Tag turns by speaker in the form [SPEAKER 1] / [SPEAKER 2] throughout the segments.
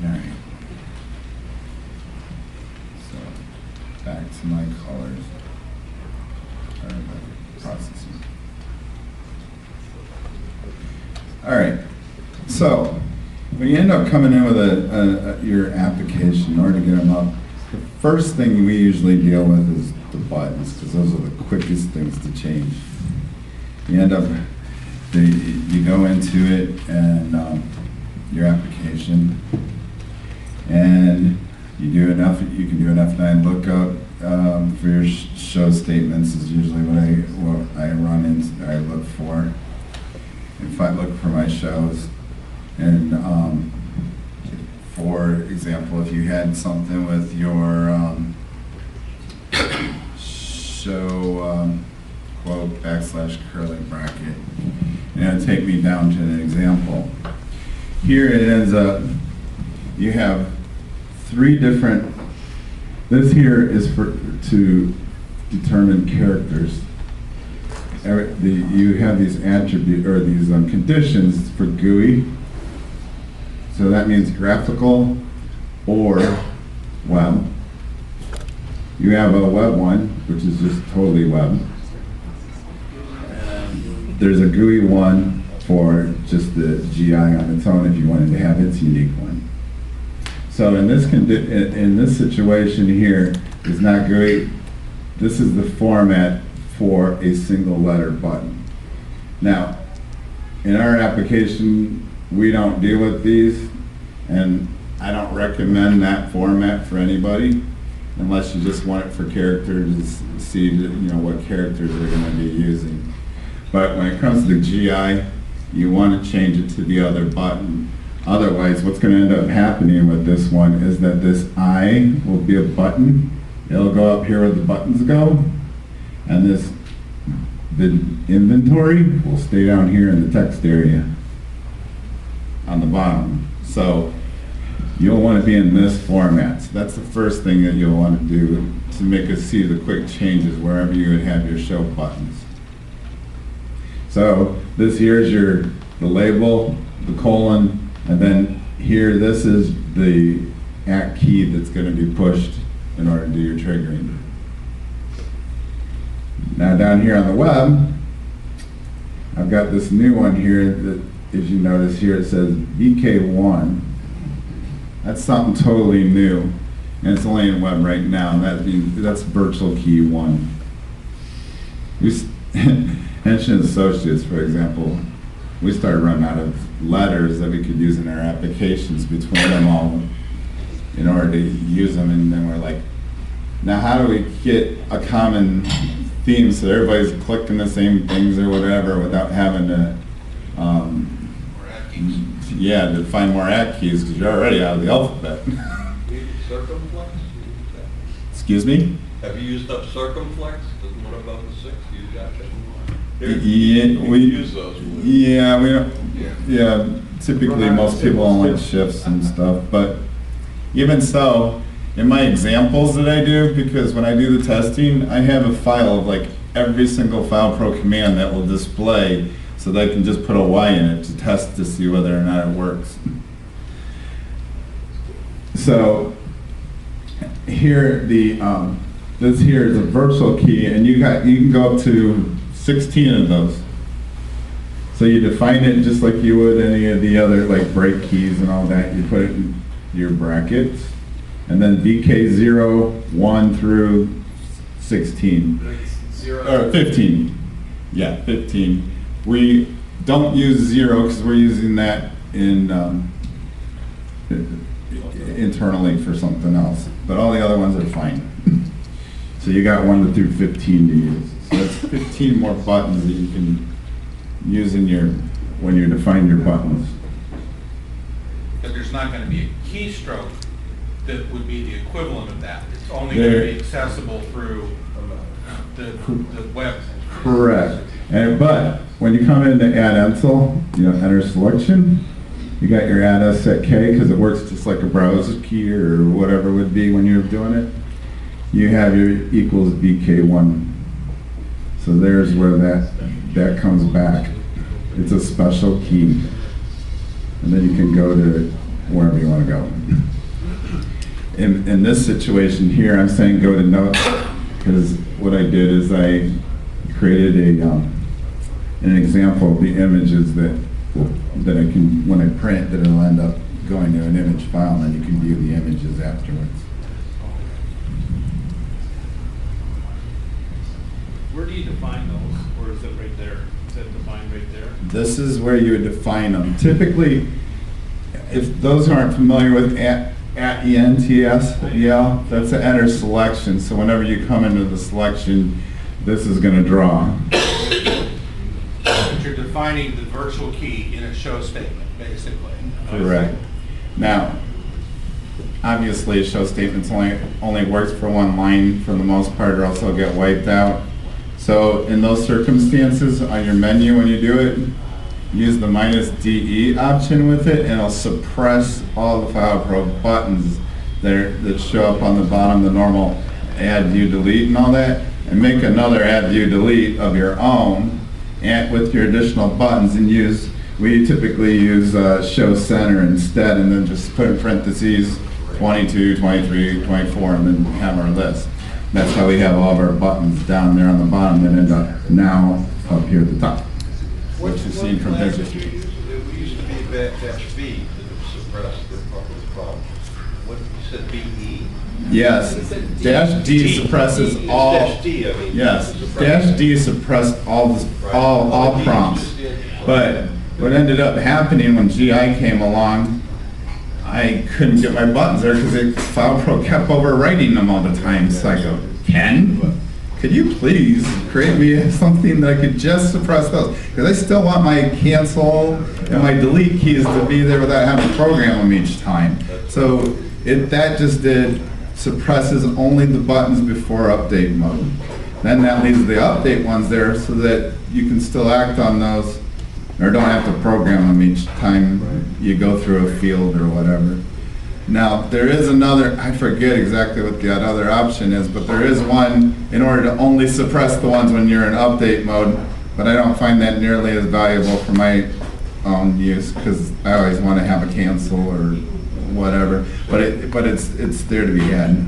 [SPEAKER 1] All right. So back to my colors. Or the processing. All right. So when you end up coming in with your application, in order to get them up, the first thing we usually deal with is the buttons, because those are the quickest things to change. You end up, you go into it and your application, and you can do an F9 lookup for your show statements is usually what I run into, I look for. If I look for my shows, and for example, if you had something with your show quote / curly bracket, and take me down to an example. Here it ends up, you have 3 different, this here is to determine characters. You have these attributes, or these conditions for GUI. So that means graphical or web. You have a web one, which is just totally web. There's a GUI one for just the GI on its own if you wanted to have its unique one. So in this situation here, it's not GUI. This is the format for a single letter button. Now, in our application, we don't deal with these, and I don't recommend that format for anybody unless you just want it for characters, to see what characters they're going to be using. But when it comes to the GI, you want to change it to the other button. Otherwise, what's going to end up happening with this one is that this I will be a button. It'll go up here where the buttons go, and the inventory will stay down here in the text area on the bottom. So you'll want to be in this format. So that's the first thing that you'll want to do to make us see the quick changes wherever you would have your show buttons. So this here is the label, the colon, and then here this is the @ key that's going to be pushed in order to do your triggering. Now down here on the web, I've got this new one here that, if you notice here, it says VK1. That's something totally new, and it's only in web right now. That means that's virtual key 1. Henson Associates, for example, we started running out of letters that we could use in our applications between them all in order to use them, and then we're like, now how do we get a common theme so everybody's clicking the same things or whatever without having to to find more @ keys, because you're already out of the alphabet.
[SPEAKER 2] Circumflex?
[SPEAKER 1] Excuse me?
[SPEAKER 2] Have you used up circumflex? What about the 6? You got that?
[SPEAKER 1] We
[SPEAKER 2] use those.
[SPEAKER 1] Yeah, we don't. Yeah, typically most people don't like shifts and stuff, but even so, in my examples that I do, because when I do the testing, I have a file of like every single filePro command that will display, so that I can just put a Y in it to test to see whether or not it works. So here this here is a virtual key, and you can go up to 16 of those. So you define it just like you would any of the other like break keys and all that. You put it in your brackets, and then VK0, 1 through 16. Or 15. Yeah, 15. We don't use 0 because we're using that internally for something else. But all the other ones are fine. So you got 1 through 15 to use. So that's 15 more buttons that you can use when you define your buttons.
[SPEAKER 3] But there's not going to be a keystroke that would be the equivalent of that. It's only going to be accessible through the web.
[SPEAKER 1] Correct. But when you come into add ENSL, enter selection, you got your add S at K because it works just like a browser key or whatever it would be when you're doing it. You have your equals VK1. So there's where that comes back. It's a special key. And then you can go to wherever you want to go. In this situation here, I'm saying go to notes, because what I did is I created an example of the images that I can, when I print, that it'll end up going to an image file, and then you can view the images afterwards.
[SPEAKER 4] Where do you define those, or is it right there? Is that defined right there?
[SPEAKER 1] This is where you would define them. Typically, if those who aren't familiar with @ENTS, yeah, that's an enter selection. So whenever you come into the selection, this is going to draw.
[SPEAKER 3] But you're defining the virtual key in a show statement, basically.
[SPEAKER 1] Correct. Now, obviously, a show statement only works for one line for the most part, or else it'll get wiped out. So in those circumstances, on your menu when you do it, use the -DE option with it, and it'll suppress all the filePro buttons that show up on the bottom, the normal add, view, delete, and all that, and make another add, view, delete of your own, and with your additional buttons, and we typically use show center instead, and then just put in parentheses 22, 23, 24, and then have our list. That's how we have all of our buttons down there on the bottom that end up now up here at the top. What you've seen from pictures.
[SPEAKER 2] It used to be -V that was suppressed, that was the problem. What, you said BE?
[SPEAKER 1] Yes, -D suppresses all.
[SPEAKER 2] -D, I mean.
[SPEAKER 1] Yes, -D suppressed all prompts. But what ended up happening when GI came along, I couldn't get my buttons there because filePro kept overwriting them all the time. So I go, Ken, could you please create me something that I could just suppress those? Because I still want my cancel and my delete keys to be there without having to program them each time. So that just suppresses only the buttons before update mode. Then that leaves the update ones there so that you can still act on those, or don't have to program them each time you go through a field or whatever. Now, there is another, I forget exactly what the other option is, but there is one in order to only suppress the ones when you're in update mode, but I don't find that nearly as valuable for my own use, because I always want to have a cancel or whatever, but it's there to be had.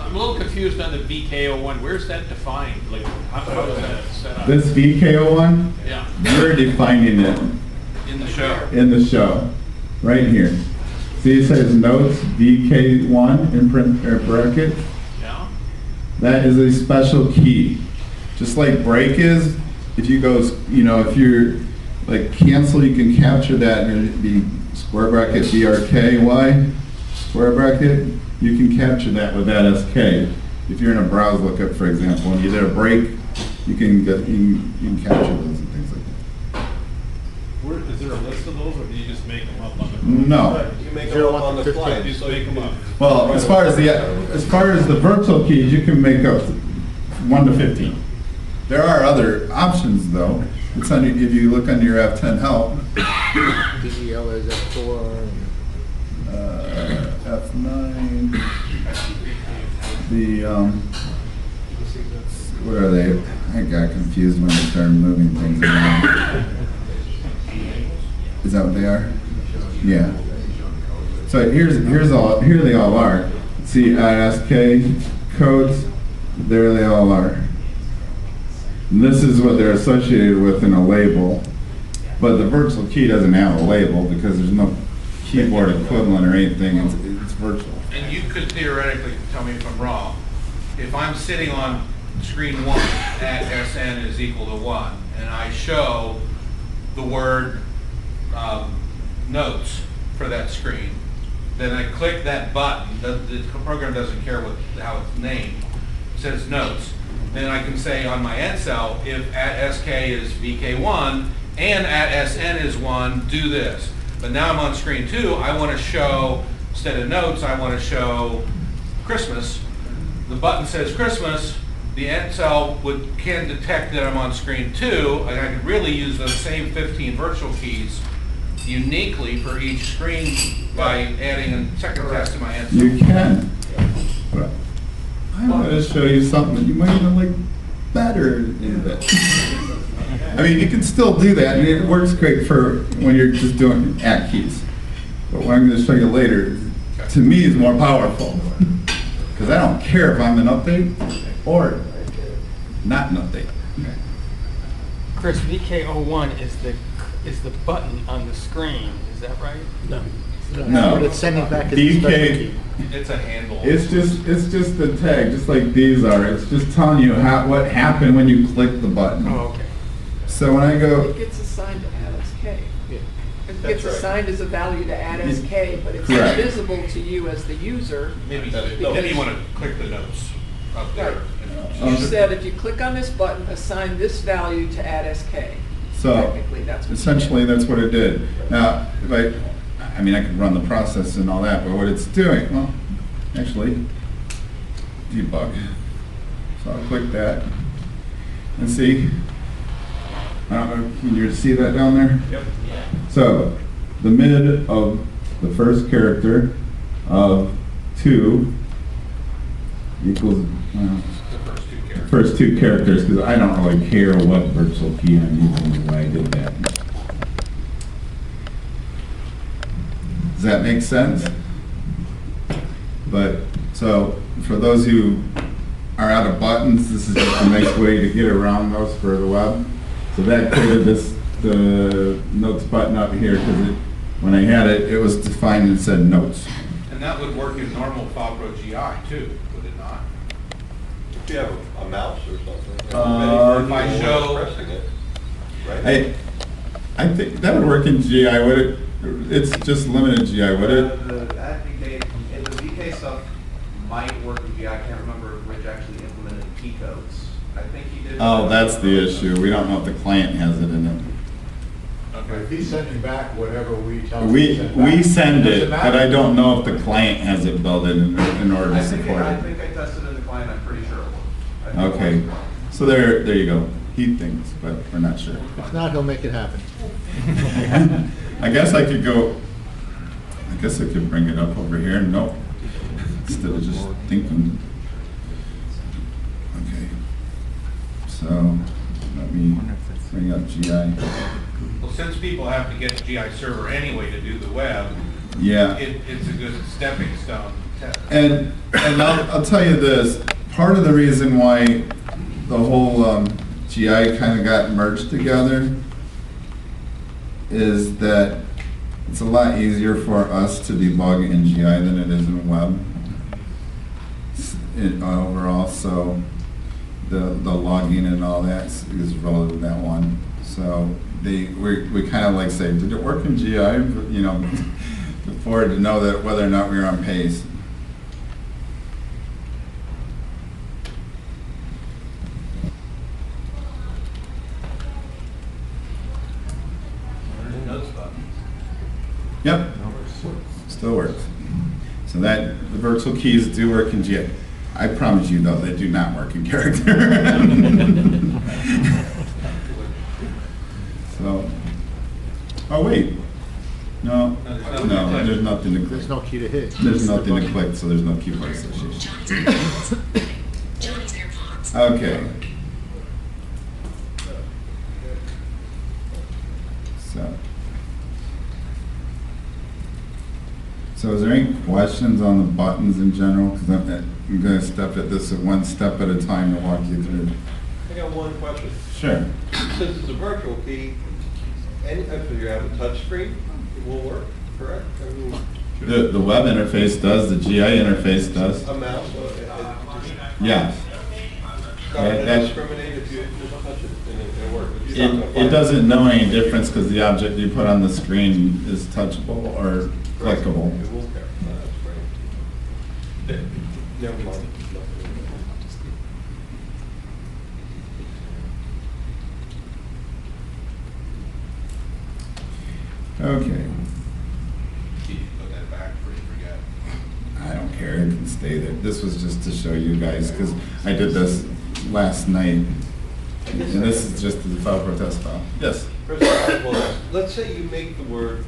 [SPEAKER 4] I'm a little confused on the VK01. Where's that defined? Like, how is that set up?
[SPEAKER 1] This VK01,
[SPEAKER 4] Yeah,
[SPEAKER 1] we're defining it
[SPEAKER 3] In the show.
[SPEAKER 1] in the show, right here. See, it says notes VK1 in print or bracket.
[SPEAKER 4] yeah.
[SPEAKER 1] That is a special key. Just like break is, if you go, if you're like cancel, you can capture that and it'd be square bracket BRKY, square bracket. You can capture that with that SK. If you're in a browse lookup, for example, and you did a break, you can capture those and things like that.
[SPEAKER 4] Is there a list of those, or do you just make them up on the?
[SPEAKER 1] No.
[SPEAKER 2] You make them up on the fly.
[SPEAKER 4] You just make them up.
[SPEAKER 1] Well, as far as the virtual keys, you can make up 1 to 15. There are other options though. It's under, if you look under your F10 help.
[SPEAKER 5] DEL is F4.
[SPEAKER 1] F9. The what are they? I got confused when they started moving things around. Is that what they are? Yeah. So here they all are. See, SK codes, there they all are. And this is what they're associated with in a label. But the virtual key doesn't have a label because there's no keyboard equivalent or anything. It's virtual.
[SPEAKER 3] And you could theoretically, tell me if I'm wrong, if I'm sitting on screen 1 at SN is equal to 1, and I show the word notes for that screen, then I click that button, the program doesn't care how it's named, it says notes. Then I can say on my end cell, if at SK is VK1 and at SN is 1, do this. But now I'm on screen 2, I want to show, instead of notes, I want to show Christmas. The button says Christmas, the end cell can detect that I'm on screen 2, and I could really use those same 15 virtual keys uniquely for each screen by adding a second test to my end cell.
[SPEAKER 1] You can. But I want to show you something that you might even like better in that. I mean, you can still do that, and it works great for when you're just doing at keys. But what I'm going to show you later, to me, is more powerful. Because I don't care if I'm an update or not an update.
[SPEAKER 6] Chris, VK01 is the button on the screen, is that right?
[SPEAKER 5] No.
[SPEAKER 1] No.
[SPEAKER 5] What it's sending back is the special
[SPEAKER 1] DK,
[SPEAKER 5] key.
[SPEAKER 3] It's a handle.
[SPEAKER 1] it's just the tag, just like these are. It's just telling you what happened when you click the button.
[SPEAKER 6] Oh, okay.
[SPEAKER 1] So when I go,
[SPEAKER 7] It gets assigned to add SK.
[SPEAKER 5] Yeah.
[SPEAKER 7] It
[SPEAKER 2] That's
[SPEAKER 7] gets
[SPEAKER 2] right.
[SPEAKER 7] assigned as a value to add SK, but it's
[SPEAKER 1] Correct.
[SPEAKER 7] invisible to you as the user.
[SPEAKER 3] Maybe,
[SPEAKER 2] That's
[SPEAKER 3] maybe you want to click the notes up there.
[SPEAKER 7] Right.
[SPEAKER 1] Oh,
[SPEAKER 7] You
[SPEAKER 1] so-
[SPEAKER 7] said if you click on this button, assign this value to add SK.
[SPEAKER 1] so
[SPEAKER 7] Technically, that's what you
[SPEAKER 1] essentially that's what it did. Now, if I mean, I could run the process and all that, but what it's doing, well, actually, debug. So I'll click that and see. I don't know, can you see that down there?
[SPEAKER 3] Yep.
[SPEAKER 1] So the mid of the first character of 2 equals
[SPEAKER 3] The first two characters.
[SPEAKER 1] first 2 characters, because I don't really care what virtual key I'm using when I did that. Does that make sense? But, so, for those who are out of buttons, this is just a nice way to get around those for the web. So that created the notes button up here, because when I had it, it was defined and said notes.
[SPEAKER 3] And that would work in normal filePro GI too, would it not?
[SPEAKER 2] If you have a mouse or something.
[SPEAKER 1] If
[SPEAKER 3] I
[SPEAKER 2] you're
[SPEAKER 3] show-
[SPEAKER 2] Pressing it, right?
[SPEAKER 1] I think that would work in GI, would it? It's just limited GI, would it?
[SPEAKER 8] That VK, and the VK stuff might work with GI. I can't remember which actually implemented key codes. I think he did.
[SPEAKER 1] Oh, that's the issue. We don't know if the client has it in it.
[SPEAKER 9] If he's sending back whatever we tell him to
[SPEAKER 1] We
[SPEAKER 9] send back,
[SPEAKER 1] send
[SPEAKER 9] doesn't
[SPEAKER 1] it, but
[SPEAKER 9] matter.
[SPEAKER 1] I don't know if the client has it built in order
[SPEAKER 8] I
[SPEAKER 1] to
[SPEAKER 8] think,
[SPEAKER 1] support
[SPEAKER 8] I
[SPEAKER 1] it.
[SPEAKER 8] think I tested in the client. I'm pretty sure it worked. I think it
[SPEAKER 1] Okay,
[SPEAKER 8] worked.
[SPEAKER 1] so there you go. He thinks, but we're not sure.
[SPEAKER 5] If not, he'll make it happen.
[SPEAKER 1] I guess I could bring it up over here. Nope. Instead of just thinking. Okay. So let me bring up GI.
[SPEAKER 3] Well, since people have to get the GI server anyway to do the web,
[SPEAKER 1] Yeah.
[SPEAKER 3] it's a good stepping stone test.
[SPEAKER 1] And I'll tell you this, part of the reason why the whole GI kind of got merged together is that it's a lot easier for us to debug in GI than it is in web overall, so the logging and all that is relative to that one. So we kind of like say, did it work in GI? You know, before to know that whether or not we were on pace.
[SPEAKER 3] There's a notes button.
[SPEAKER 1] Yep, still works. So that, the virtual keys do work in GI. I promise you though, they do not work in character. So, oh wait, no, there's nothing to click.
[SPEAKER 5] There's no key to hit.
[SPEAKER 1] There's nothing to click, so there's no keyboard association. Okay. So is there any questions on the buttons in general? Because I'm going to step at this at one step at a time to walk you through.
[SPEAKER 2] I got one question.
[SPEAKER 1] Sure.
[SPEAKER 2] Since it's a virtual key, if you have a touch screen, it will work, correct? I mean,
[SPEAKER 1] The web interface does, the GI interface does.
[SPEAKER 2] a mouse,
[SPEAKER 1] Yeah.
[SPEAKER 2] it's not
[SPEAKER 1] That-
[SPEAKER 2] gonna discriminate if you just touch it and it'll work. But you're not gonna
[SPEAKER 1] It
[SPEAKER 2] find-
[SPEAKER 1] doesn't know any difference because the object you put on the screen is touchable or clickable.
[SPEAKER 2] It will care. That's great. Never mind.
[SPEAKER 1] Okay.
[SPEAKER 3] You can put that back before you forget.
[SPEAKER 1] I don't care, it can stay there. This was just to show you guys because I did this last night. And this is just the file protest file. Yes?
[SPEAKER 2] First of all, well, let's say you make the word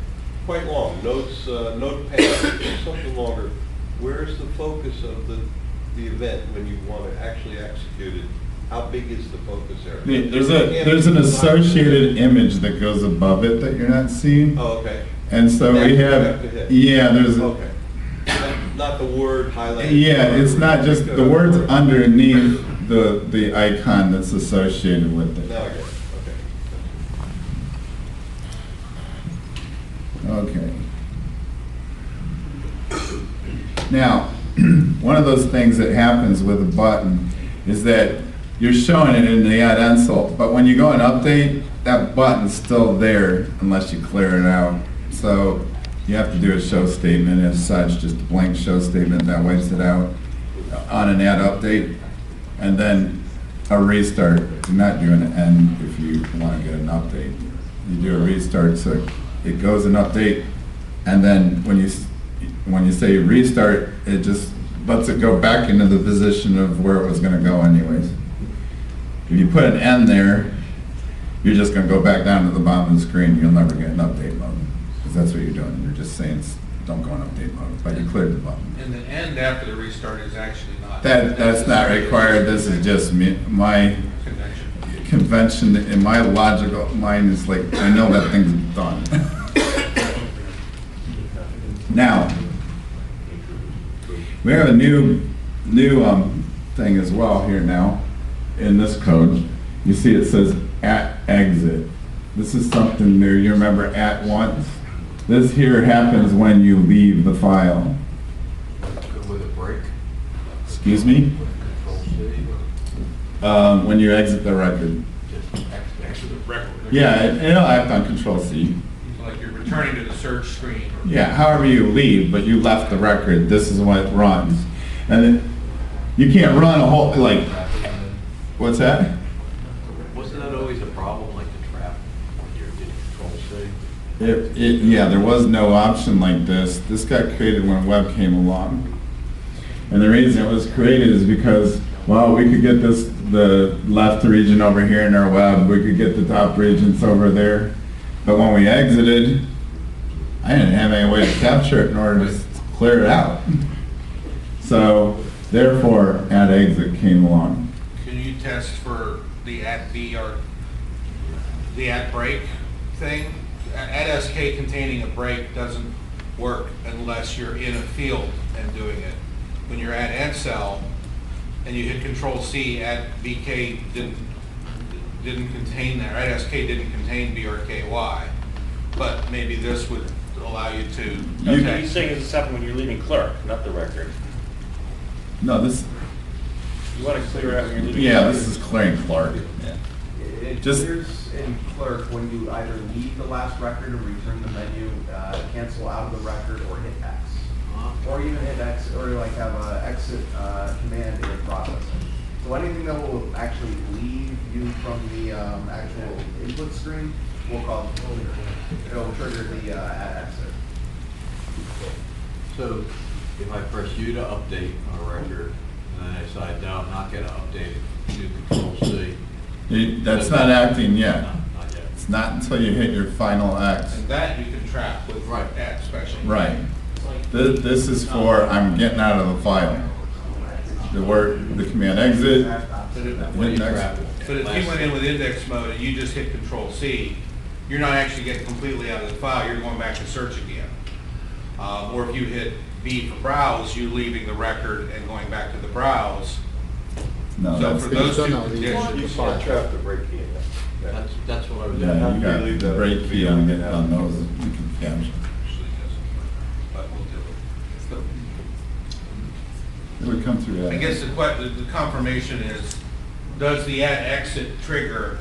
[SPEAKER 2] quite long, notes, notepad, or something longer. Where's the focus of the event when you want to actually execute it How big is the focus area?
[SPEAKER 1] There's an associated image that goes above it that you're not seeing.
[SPEAKER 2] Oh, okay.
[SPEAKER 1] And so
[SPEAKER 2] That
[SPEAKER 1] we
[SPEAKER 2] you
[SPEAKER 1] have,
[SPEAKER 2] have to hit.
[SPEAKER 1] yeah, there's,
[SPEAKER 2] Okay. Not the word highlighted.
[SPEAKER 1] yeah, it's not just, the word's underneath the icon that's associated with
[SPEAKER 2] No, I
[SPEAKER 1] it.
[SPEAKER 2] get it,
[SPEAKER 1] Okay. Now, one of those things that happens with a button is that you're showing it in the add insult, but when you go and update, that button's still there unless you clear it out. So you have to do a show statement as such, just a blank show statement that wipes it out on an add update. And then a restart. Do not do an end if you want to get an update. You do a restart, so it goes an update, and then when you say restart, it just lets it go back into the position of where it was going to go anyways. If you put an end there, you're just going to go back down to the bottom of the screen. You'll never get an update mode, because that's what you're doing. You're just saying don't go in update mode, but you cleared the button.
[SPEAKER 3] And the end after the restart is actually not.
[SPEAKER 1] That's not required. This is just my
[SPEAKER 3] Convention.
[SPEAKER 1] convention. In my logical mind is like, I know that thing's done. Now, we have a new thing as well here now in this code. You see it says at exit. This is something new. You remember at once? This here happens when you leave the file.
[SPEAKER 2] With a break,
[SPEAKER 1] Excuse me?
[SPEAKER 2] Control C,
[SPEAKER 1] When you exit the record.
[SPEAKER 2] just exit the record.
[SPEAKER 1] Yeah, it'll act on Control C.
[SPEAKER 3] So like you're returning to the search screen.
[SPEAKER 1] Yeah, however you leave, but you left the record, this is what runs. And then, you can't run a whole, like, what's that?
[SPEAKER 2] Wasn't that always a problem, like the trap, when you're getting Control C?
[SPEAKER 1] Yeah, there was no option like this. This got created when web came along. And the reason it was created is because, well, we could get the left region over here in our web, we could get the top regions over there. But when we exited, I didn't have any way to capture it in order to clear it out. So, therefore, add exit came along.
[SPEAKER 3] Can you test for the at B or the at break thing? At SK containing a break doesn't work unless you're in a field and doing it. When you're at end cell and you hit Control C, at VK didn't contain that. At SK didn't contain BRKY, but maybe this would allow you to.
[SPEAKER 10] Okay, he's saying this happened when you're leaving clerk, not the record.
[SPEAKER 1] No, this,
[SPEAKER 10] You want to clear out when you're leaving.
[SPEAKER 1] yeah,
[SPEAKER 10] clerk.
[SPEAKER 1] this is clearing Clark.
[SPEAKER 8] It
[SPEAKER 1] Just-
[SPEAKER 8] clears in clerk when you either leave the last record and return the menu, cancel out of the record, or hit X. Or even hit X, or like have a exit command in processing. So anything that will actually leave you from the actual input screen, we'll call it clear. It'll trigger the at exit.
[SPEAKER 11] So if I press U to update on a record, and then I decide, no, I'm not gonna update it, do Control C.
[SPEAKER 1] That's not acting
[SPEAKER 11] No,
[SPEAKER 1] yet.
[SPEAKER 11] not yet.
[SPEAKER 1] It's not until you hit your final X.
[SPEAKER 3] And that you can trap with at special.
[SPEAKER 1] Right. This is for, I'm getting out of the file. The word, the command exit,
[SPEAKER 3] But if,
[SPEAKER 1] hit next.
[SPEAKER 3] but if you went in with index mode and you just hit Control C, you're not actually getting completely out of the file, you're going back to search again. Or if you hit B for browse, you're leaving the record and going back to the browse.
[SPEAKER 1] No,
[SPEAKER 3] So
[SPEAKER 1] that's,
[SPEAKER 3] for those two
[SPEAKER 5] no, you want-
[SPEAKER 3] conditions.
[SPEAKER 2] You can't trap the break key in that.
[SPEAKER 11] That's what I was.
[SPEAKER 1] yeah, you got
[SPEAKER 2] Leave
[SPEAKER 1] the
[SPEAKER 2] that
[SPEAKER 1] break key on
[SPEAKER 2] video.
[SPEAKER 1] those, you can capture.
[SPEAKER 3] Usually doesn't work, but we'll do it.
[SPEAKER 1] It would come through that.
[SPEAKER 3] I guess the confirmation is, does the add exit trigger,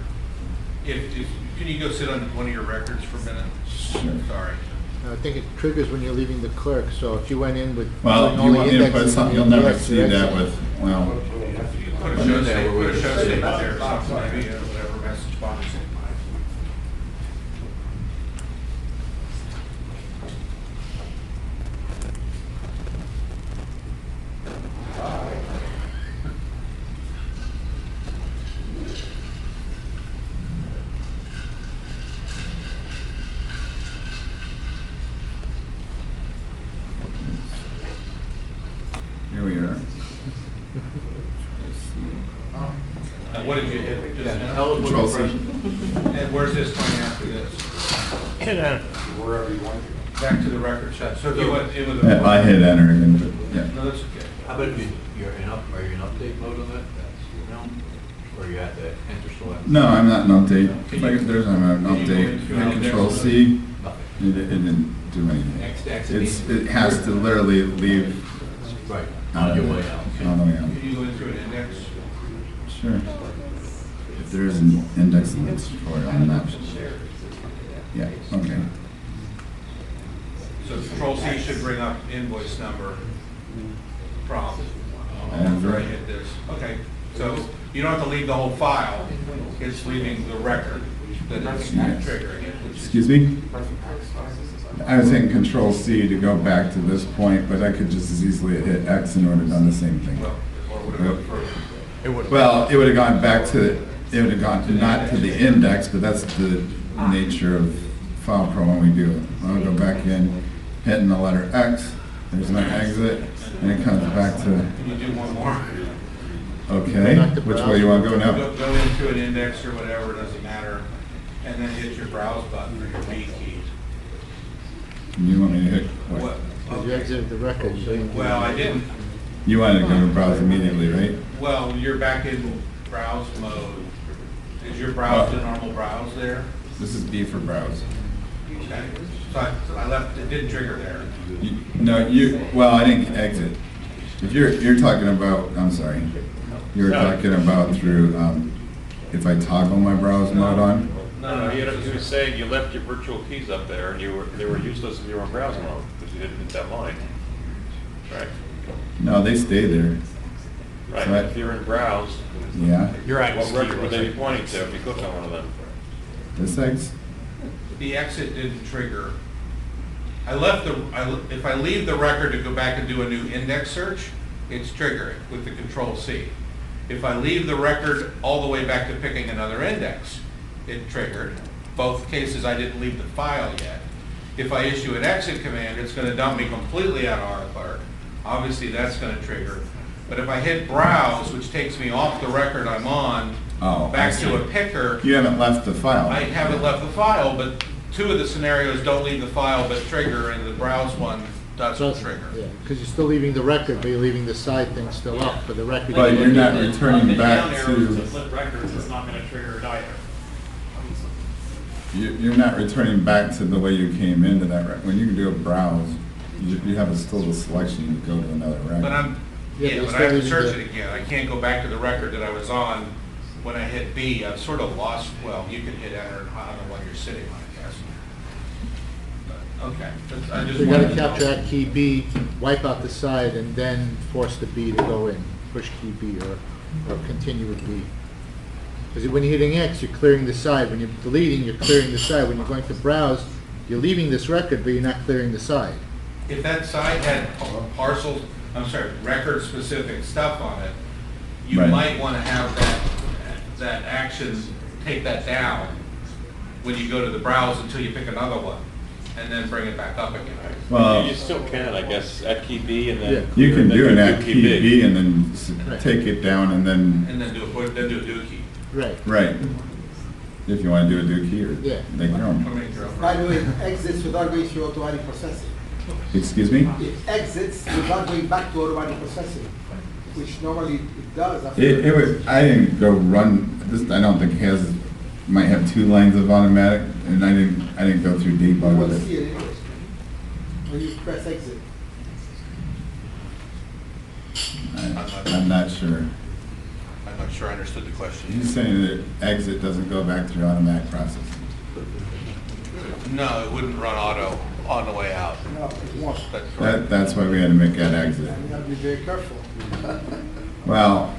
[SPEAKER 3] if, can you go sit on one of your records for a minute?
[SPEAKER 1] Sure.
[SPEAKER 3] Sorry.
[SPEAKER 5] I think it triggers when you're leaving the clerk, so if you went in with.
[SPEAKER 1] Well,
[SPEAKER 5] doing
[SPEAKER 1] you
[SPEAKER 5] only
[SPEAKER 1] want me to put
[SPEAKER 5] indexes,
[SPEAKER 1] something,
[SPEAKER 5] you
[SPEAKER 1] you'll never
[SPEAKER 5] exit,
[SPEAKER 1] see that
[SPEAKER 5] exit.
[SPEAKER 1] with, well,
[SPEAKER 3] Put a show statement, put a show statement there, or something, maybe, whatever message box.
[SPEAKER 1] here we are.
[SPEAKER 3] what did you hit just now?
[SPEAKER 1] Control C.
[SPEAKER 3] And where's this going after this?
[SPEAKER 9] Wherever you want to.
[SPEAKER 3] Back to the record check. So if you went in with
[SPEAKER 1] I hit enter again, but, yeah.
[SPEAKER 3] No, that's okay.
[SPEAKER 11] How about if you're are you in update mode on that? No? Or you have to enter select?
[SPEAKER 1] No, I'm not in update. If there's I'm an
[SPEAKER 3] Can you go
[SPEAKER 1] update.
[SPEAKER 3] into
[SPEAKER 1] Hit
[SPEAKER 3] an
[SPEAKER 1] Control
[SPEAKER 3] index?
[SPEAKER 1] C. It didn't do anything. It has to literally leave
[SPEAKER 11] Right,
[SPEAKER 1] on
[SPEAKER 11] on your way out.
[SPEAKER 1] On the way out.
[SPEAKER 3] Can you go into an index?
[SPEAKER 1] Sure. If there is an index list for it, I'm not sure. Yeah, okay.
[SPEAKER 3] So Control C should bring up invoice number from.
[SPEAKER 1] That's
[SPEAKER 3] After I
[SPEAKER 1] right.
[SPEAKER 3] hit this. Okay, so you don't have to leave the whole file. It's leaving the record that it's
[SPEAKER 1] Yes.
[SPEAKER 3] triggering it. Which is-
[SPEAKER 1] Excuse me? I was hitting Control C to go back to this point, but I could just as easily hit X and it would have done the same thing.
[SPEAKER 3] Well, or would it go further?
[SPEAKER 1] Well, it would have gone back to, it would have gone not to the index, but that's the nature of filePro when we do it. I'll go back in, hitting the letter X, there's my exit, and it comes back to,
[SPEAKER 3] Can you do one more?
[SPEAKER 1] okay, which way you want to go now?
[SPEAKER 3] Go into an index or whatever, doesn't matter, and then hit your browse button or your B key.
[SPEAKER 1] You want me to hit
[SPEAKER 3] What?
[SPEAKER 1] what?
[SPEAKER 5] Because you exited the record. so you-
[SPEAKER 3] Well, I didn't.
[SPEAKER 1] You wanted to go to browse immediately, right?
[SPEAKER 3] Well, you're back in browse mode. Is your browse the normal browse there?
[SPEAKER 1] This is B for browse.
[SPEAKER 3] Okay. So I left, it didn't trigger there.
[SPEAKER 1] No, well, I didn't exit. If you're talking about, I'm sorry, you were talking about through, if I toggle my browse mode on?
[SPEAKER 10] No, he was saying you left your virtual keys up there and they were useless if you were in browser mode because you didn't hit that line. Right?
[SPEAKER 1] No, they stay there.
[SPEAKER 10] Right,
[SPEAKER 1] So
[SPEAKER 10] if you're in browse,
[SPEAKER 1] Yeah,
[SPEAKER 10] what record would they be pointing to if you click on one of them?
[SPEAKER 1] this X,
[SPEAKER 3] The exit didn't trigger. If I leave the record to go back and do a new index search, it's triggering with the Control C. If I leave the record all the way back to picking another index, it triggered. Both cases I didn't leave the file yet. If I issue an exit command, it's going to dump me completely out of RClark. Obviously that's going to trigger. But if I hit browse, which takes me off the record I'm on,
[SPEAKER 1] Oh,
[SPEAKER 3] back
[SPEAKER 1] I
[SPEAKER 3] to a
[SPEAKER 1] see.
[SPEAKER 3] picker,
[SPEAKER 1] You haven't left the file.
[SPEAKER 3] I haven't left the file, but two of the scenarios don't leave the file but trigger, and the browse one doesn't trigger.
[SPEAKER 5] Yeah, because you're still leaving the record, but you're leaving the side thing still up, but the record.
[SPEAKER 1] But you're not returning
[SPEAKER 4] Down
[SPEAKER 1] back
[SPEAKER 4] arrows
[SPEAKER 1] to,
[SPEAKER 4] to flip records, it's not gonna trigger it either.
[SPEAKER 1] you're not returning back to the way you came into that record. When you do a browse, you have still the selection to go to another record.
[SPEAKER 3] But
[SPEAKER 5] Yeah,
[SPEAKER 3] but
[SPEAKER 5] but
[SPEAKER 3] I have to
[SPEAKER 5] it's
[SPEAKER 3] search
[SPEAKER 5] still
[SPEAKER 3] it again. I can't go back to the record that I was on when I hit B. I've sort of lost, well, you can hit enter on the one you're sitting on, I guess. But, okay, I just
[SPEAKER 5] So you
[SPEAKER 3] wanted
[SPEAKER 5] gotta
[SPEAKER 3] to know.
[SPEAKER 5] capture that key B, wipe out the side, and then force the B to go in, push key B, or continue with B. Because when you're hitting X, you're clearing the side. When you're deleting, you're clearing the side. When you're going to browse, you're leaving this record, but you're not clearing the side.
[SPEAKER 3] If that site had record-specific stuff on it, you
[SPEAKER 1] Right.
[SPEAKER 3] might want to have that action, take that down when you go to the browse until you pick another one, and then bring it back up again.
[SPEAKER 1] Well,
[SPEAKER 10] You still can, I guess, at key B and then.
[SPEAKER 5] Yeah.
[SPEAKER 1] you can
[SPEAKER 10] then
[SPEAKER 1] do an at key
[SPEAKER 10] B.
[SPEAKER 1] B and then
[SPEAKER 5] Right.
[SPEAKER 1] take it down and then,
[SPEAKER 3] And then do a dookie.
[SPEAKER 5] Right.
[SPEAKER 1] right. If you want to do a dookie or
[SPEAKER 5] Yeah.
[SPEAKER 1] make your
[SPEAKER 3] Or
[SPEAKER 1] own.
[SPEAKER 3] make your own.
[SPEAKER 12] By the way, it exits without going through automatic processing.
[SPEAKER 1] Excuse me?
[SPEAKER 12] It exits without going back to automatic processing, which normally it does. after-
[SPEAKER 1] It would, I didn't go run, this, I don't think has, might have 2 lines of automatic, and I didn't go through
[SPEAKER 12] You
[SPEAKER 1] debug
[SPEAKER 12] won't
[SPEAKER 1] with
[SPEAKER 12] see
[SPEAKER 1] it.
[SPEAKER 12] it anyways. When you press exit.
[SPEAKER 1] I'm not sure.
[SPEAKER 3] I'm not sure I understood the question.
[SPEAKER 1] He's saying that exit doesn't go back through automatic processing.
[SPEAKER 3] No, it wouldn't run auto on the way out.
[SPEAKER 12] No, it won't.
[SPEAKER 3] That's correct.
[SPEAKER 1] That's why we had to make that exit.
[SPEAKER 12] And you have to be very careful.
[SPEAKER 1] Well,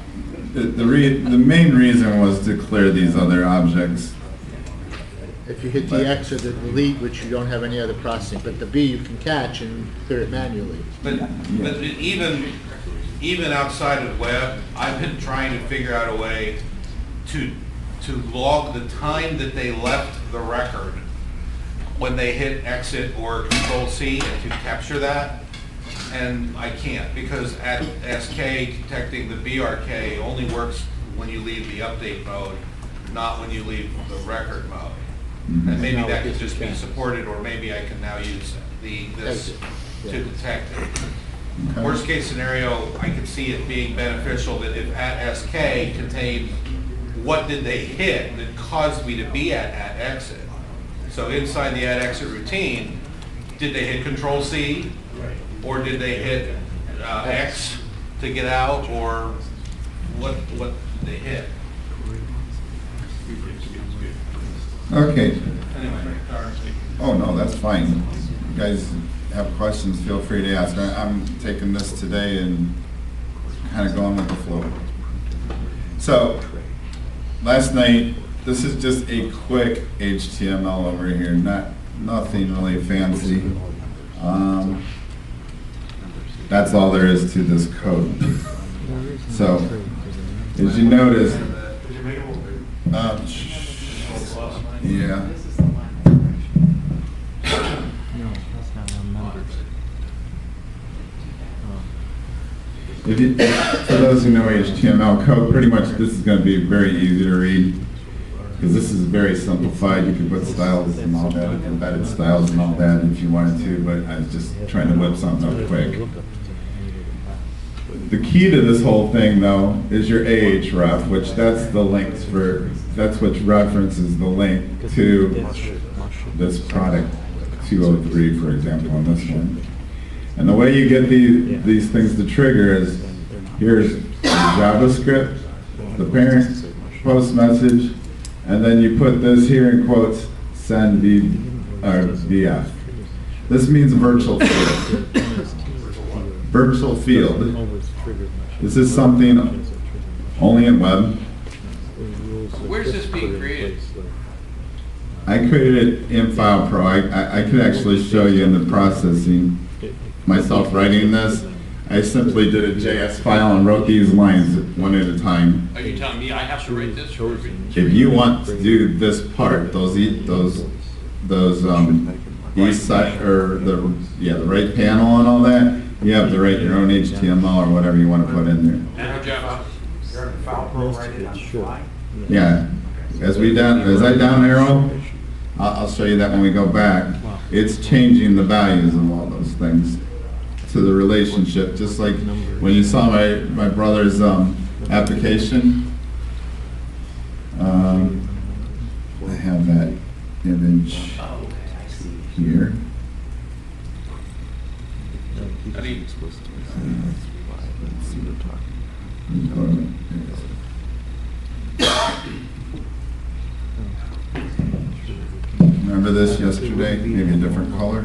[SPEAKER 1] the main reason was to clear these other objects.
[SPEAKER 5] If you hit the X or the delete, which you don't have any other processing, but the B you can catch and clear it manually.
[SPEAKER 3] But even outside of web, I've been trying to figure out a way to log the time that they left the record when they hit exit or Control C and to capture that. And I can't, because at SK detecting the BRK only works when you leave the update mode, not when you leave the record mode.
[SPEAKER 1] Mhm.
[SPEAKER 3] And maybe that could just be supported, or maybe I can now use this to detect it.
[SPEAKER 1] Okay.
[SPEAKER 3] Worst case scenario, I could see it being beneficial that if @SK contained what did they hit that caused me to be at @exit. So inside the @exit routine, did they hit Control-C? Or did they hit X to get out, or what did they hit?
[SPEAKER 1] Okay.
[SPEAKER 3] Anyway.
[SPEAKER 1] Oh, no, that's fine. You guys have questions, feel free to ask. I'm taking this today and kind of going with the flow. So, last night, this is just a quick HTML over here, nothing really fancy. That's all there is to this code. So, as you notice, yeah. For those who know HTML code, pretty much this is going to be very easy to read because this is very simplified. You can put styles and all that, embedded styles and all that if you wanted to, but I was just trying to whip something up quick. The key to this whole thing, though, is your AHREF, which that's the links for, that's what references the link to this product 203, for example, on this one. And the way you get these things to trigger is, here's JavaScript, the parent post message, and then you put this here in quotes, send VF. This means virtual field. Virtual field. This is something only in web.
[SPEAKER 4] Where's this being created?
[SPEAKER 1] I created it in filePro. I could actually show you in the processing myself writing this. I simply did a JS file and wrote these lines one at a time.
[SPEAKER 4] Are you telling me I have to write this?
[SPEAKER 1] If you want to do this part, those east side or the right panel and all that, you have to write your own HTML or whatever you want to put in there.
[SPEAKER 4] And Java.
[SPEAKER 1] Yeah, as I down arrow, I'll show you that when we go back. It's changing the values of all those things to the relationship, just like when you saw my brother's application. I have that image here. Remember this yesterday? Maybe a different color.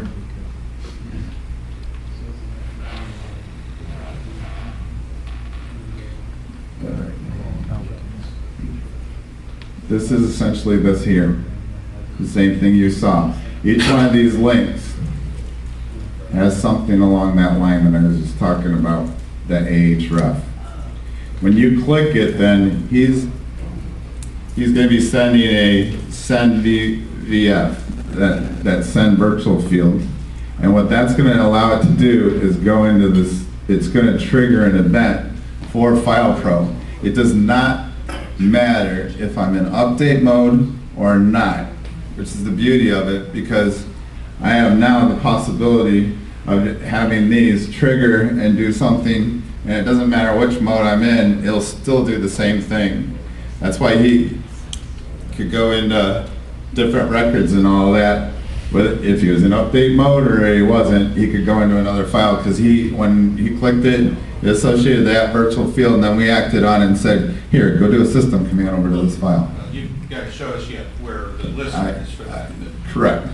[SPEAKER 1] This is essentially this here. The same thing you saw. Each one of these links has something along that line that I was just talking about, the AHREF. When you click it, then he's going to be sending a send VF, that send virtual field. And what that's going to allow it to do is go into this, it's going to trigger an event for filePro. It does not matter if I'm in update mode or not, which is the beauty of it, because I have now the possibility of having these trigger and do something, and it doesn't matter which mode I'm in, it'll still do the same thing. That's why he could go into different records and all that, but if he was in update mode or he wasn't, he could go into another file, because when he clicked it, it associated that virtual field, and then we acted on it and said, here, go do a system command over to this file.
[SPEAKER 3] You gotta show us yet where the list is for that.
[SPEAKER 1] Correct.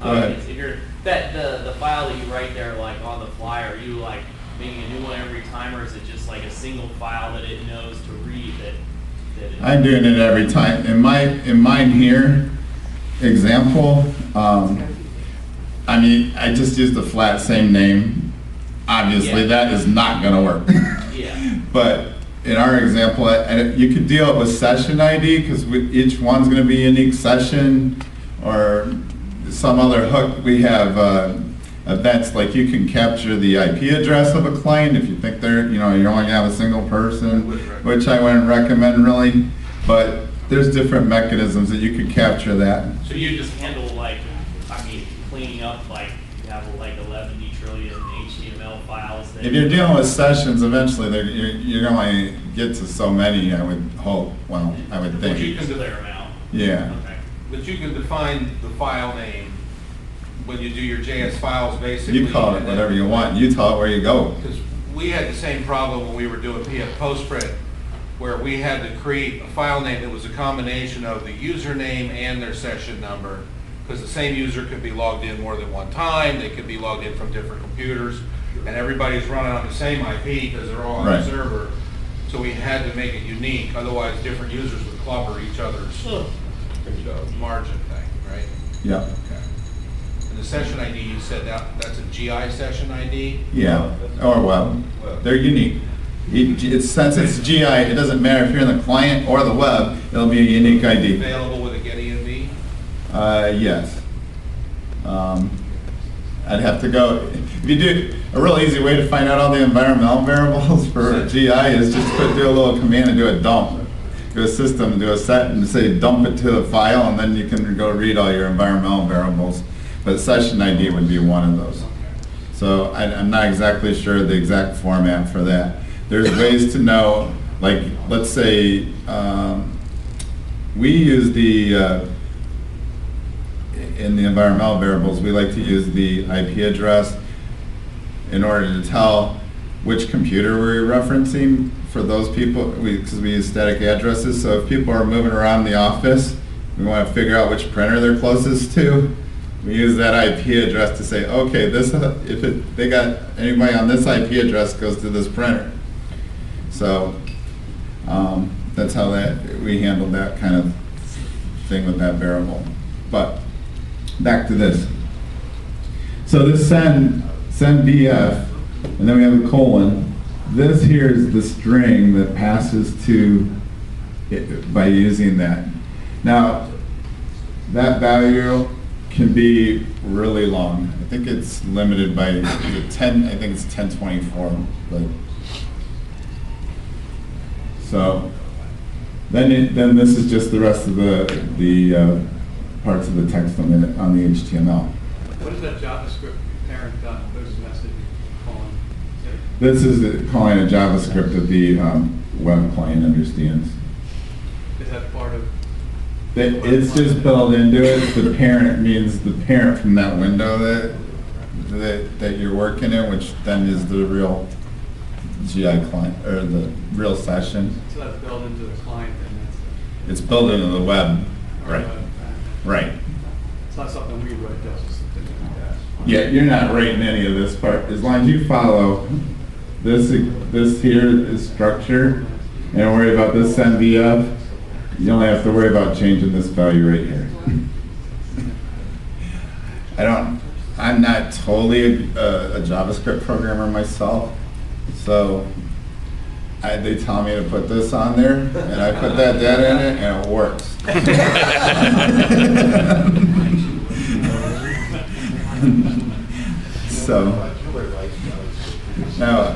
[SPEAKER 1] Go ahead.
[SPEAKER 13] If you're, the file that you write there, like on the fly, are you like making a new one every time, or is it just like a single file that it knows to read
[SPEAKER 1] I'm doing it every time. In mine here, example, I mean, I just used the flat same name. Obviously, that is not going to work.
[SPEAKER 13] Yeah.
[SPEAKER 1] But in our example, you could deal it with session ID, because each one's going to be a unique session, or some other hook. We have events, like you can capture the IP address of a client if you think they're, you only have a single person, which I wouldn't recommend really, but there's different mechanisms that you could capture that.
[SPEAKER 13] So you just handle cleaning up, you have 11 trillion HTML files that.
[SPEAKER 1] If you're dealing with sessions, eventually you're going to get to so many, I would hope, I would think.
[SPEAKER 3] But you can
[SPEAKER 13] Clear them out.
[SPEAKER 1] Yeah.
[SPEAKER 13] Okay.
[SPEAKER 3] But you can define the file name when you do your JS files, basically.
[SPEAKER 1] You call it whatever you want. You tell it where you go.
[SPEAKER 3] Because we had the same problem when we were doing PF Postprint, where we had to create a file name that was a combination of the username and their session number, because the same user could be logged in more than one time, they could be logged in from different computers, and everybody's running on the same IP because they're all on the server. So we had to make it unique, otherwise different users would clobber each other's margin thing, right?
[SPEAKER 1] Yeah.
[SPEAKER 3] Okay. And the session ID, you said that's a GI session ID?
[SPEAKER 1] Yeah, or web. They're unique. Since it's GI, it doesn't matter if you're in the client or the web, it'll be a unique ID.
[SPEAKER 3] Available with a Getty NV?
[SPEAKER 1] Yes. I'd have to go, if you do, a real easy way to find out all the environmental variables for GI is just do a little command and do a dump. Do a system, do a set and say dump it to a file, and then you can go read all your environmental variables. But session ID would be one of those. So I'm not exactly sure the exact format for that. There's ways to know, like, let's say, we use in the environmental variables, we like to use the IP address in order to tell which computer we're referencing for those people, because we use static addresses. So if people are moving around the office, we want to figure out which printer they're closest to. We use that IP address to say, okay, they got anybody on this IP address goes to this printer. So that's how we handled that kind of thing with that variable. But back to this. So this send VF, and then we have a colon. This here is the string that passes to it by using that. Now, that value can be really long. I think it's limited by 10. I think it's 1024. But so then this is just the rest of the parts of the text on the HTML.
[SPEAKER 11] What is that JavaScript parent post message calling?
[SPEAKER 1] This is calling a JavaScript that the web client understands.
[SPEAKER 11] Is that part of?
[SPEAKER 1] It's just built into it. The parent means the parent from that window that you're working in, which then is the real GI client or the real session.
[SPEAKER 11] So that's built into the client, and
[SPEAKER 1] it's built into the web, right? Right.
[SPEAKER 11] It's not something we write. That's just something that.
[SPEAKER 1] Yeah, you're not writing any of this part. As long as you follow this here is structure, and worry about this send VF. You only have to worry about changing this value right here. I'm not totally a JavaScript programmer myself, so they tell me to put this on there, and I put that data in it, and it works. So, now,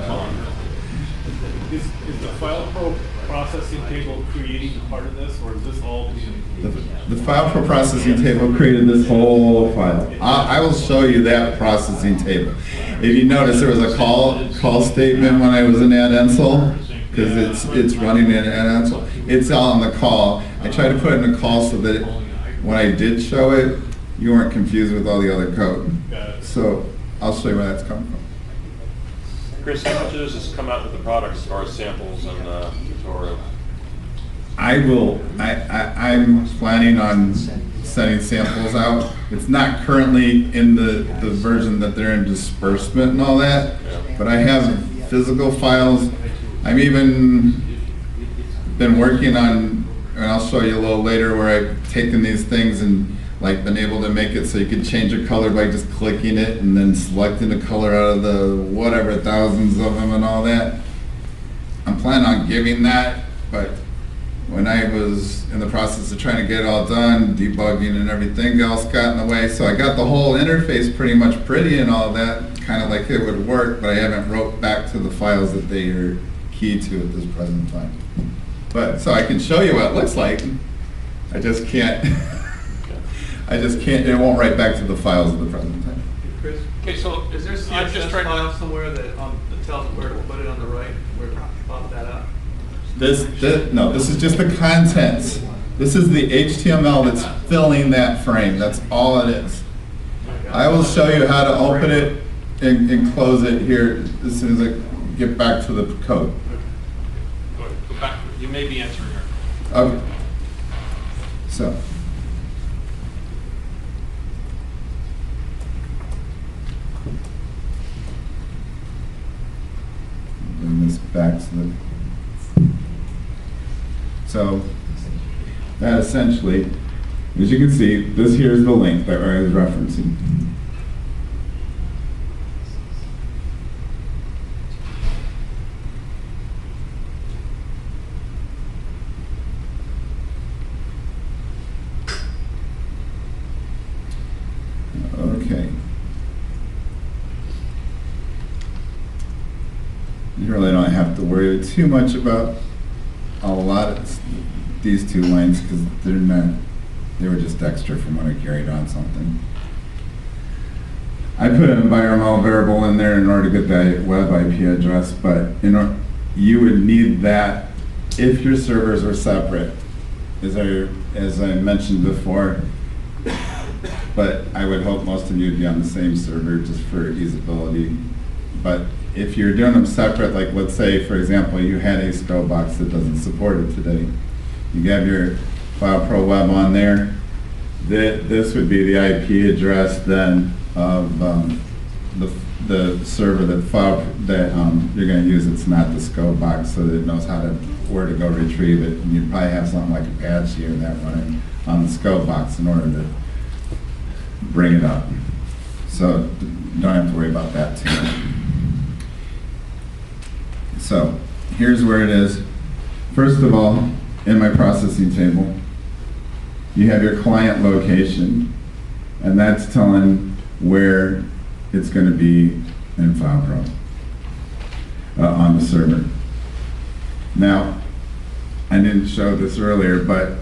[SPEAKER 4] Is the filePro processing table creating part of this, or is this all
[SPEAKER 1] the filePro processing table created this whole file. I will show you that processing table. If you notice, there was a call statement when I was in add-ensel, because it's running in add-ensel. It's all in the call. I tried to put it in the call so that when I did show it, you weren't confused with all the other code. So I'll show you where that's coming from.
[SPEAKER 10] Chris, how much of this has come out with the product as far as samples and tutorial?
[SPEAKER 1] I'm planning on sending samples out. It's not currently in the version that they're in disbursement and all that, but I have physical files. I've even been working on, and I'll show you a little later, where I've taken these things and like been able to make it so you could change a color by just clicking it and then selecting a color out of the whatever thousands of them and all that. I'm planning on giving that, but when I was in the process of trying to get it all done, debugging and everything else got in the way. So I got the whole interface pretty much pretty and all that, kind of like it would work, but I haven't wrote back to the files that they are key to at this present time. But, so I can show you what it looks like. I just can't, it won't write back to the files at the present time.
[SPEAKER 4] Chris?
[SPEAKER 6] Okay, so is there
[SPEAKER 4] I'm just
[SPEAKER 6] CSS
[SPEAKER 4] trying to
[SPEAKER 6] file
[SPEAKER 4] somewhere that tells where to put it on the right, where to pop that up.
[SPEAKER 1] No, this is just the contents. This is the HTML that's filling that frame. That's all it is. I will show you how to open it and close it here as soon as I get back to the code.
[SPEAKER 4] Go ahead, go back. You may be answering her.
[SPEAKER 1] Okay. So. Bring this back to the. So that essentially, as you can see, this here is the link that I was referencing. Okay. You really don't have to worry too much about a lot of these two lines because they were just extra from when I carried on something. I put an environmental variable in there in order to get that web IP address, but you would need that if your servers are separate, as I mentioned before. But I would hope most of you would be on the same server just for usability. But if you're doing them separate, like let's say, for example, you had a SCO box that doesn't support it today. You have your fileProWeb on there. This would be the IP address then of the server that you're going to use. It's not the SCO box, so that it knows where to go retrieve it. And you probably have something like Apache or that running on the SCO box in order to bring it up. So you don't have to worry about that too much. So here's where it is. First of all, in my processing table, you have your client location, and that's telling where it's going to be in filePro on the server. Now, I didn't show this earlier, but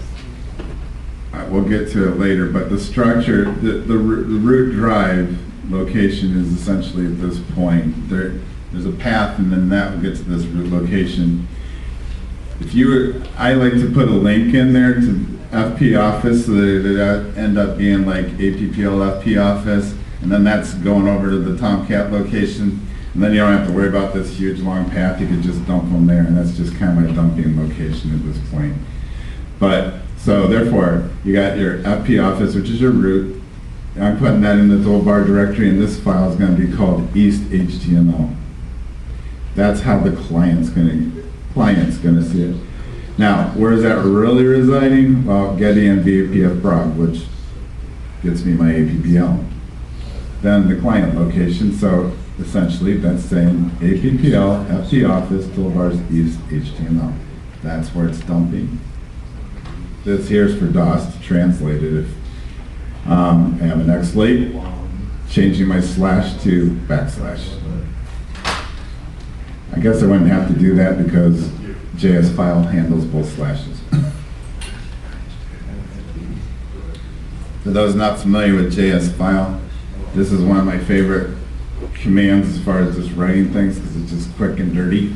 [SPEAKER 1] we'll get to it later, but the structure, the root drive location is essentially at this point. There's a path, and then that will get to this root location. I like to put a link in there to FP Office so that it end up being like APPL FP Office, and then that's going over to the Tomcat location, and then you don't have to worry about this huge long path. You could just dump them there, and that's just kind of my dumping location at this point. But so therefore, you got your FP Office, which is your root. I'm putting that in the toolbar directory, and this file is going to be called East HTML. That's how the client's going to see it. Now, where is that really residing? Well, Getty and fileProWeb, which gets me my APPL. Then the client location, so essentially that's saying APPL, FP Office, toolbars, East HTML. That's where it's dumping. This here is for DOS to translate it. If I have an X late, changing my slash to backslash. I guess I wouldn't have to do that because JS file handles both slashes. For those not familiar with JS file, this is one of my favorite commands as far as just writing things because it's just quick and dirty.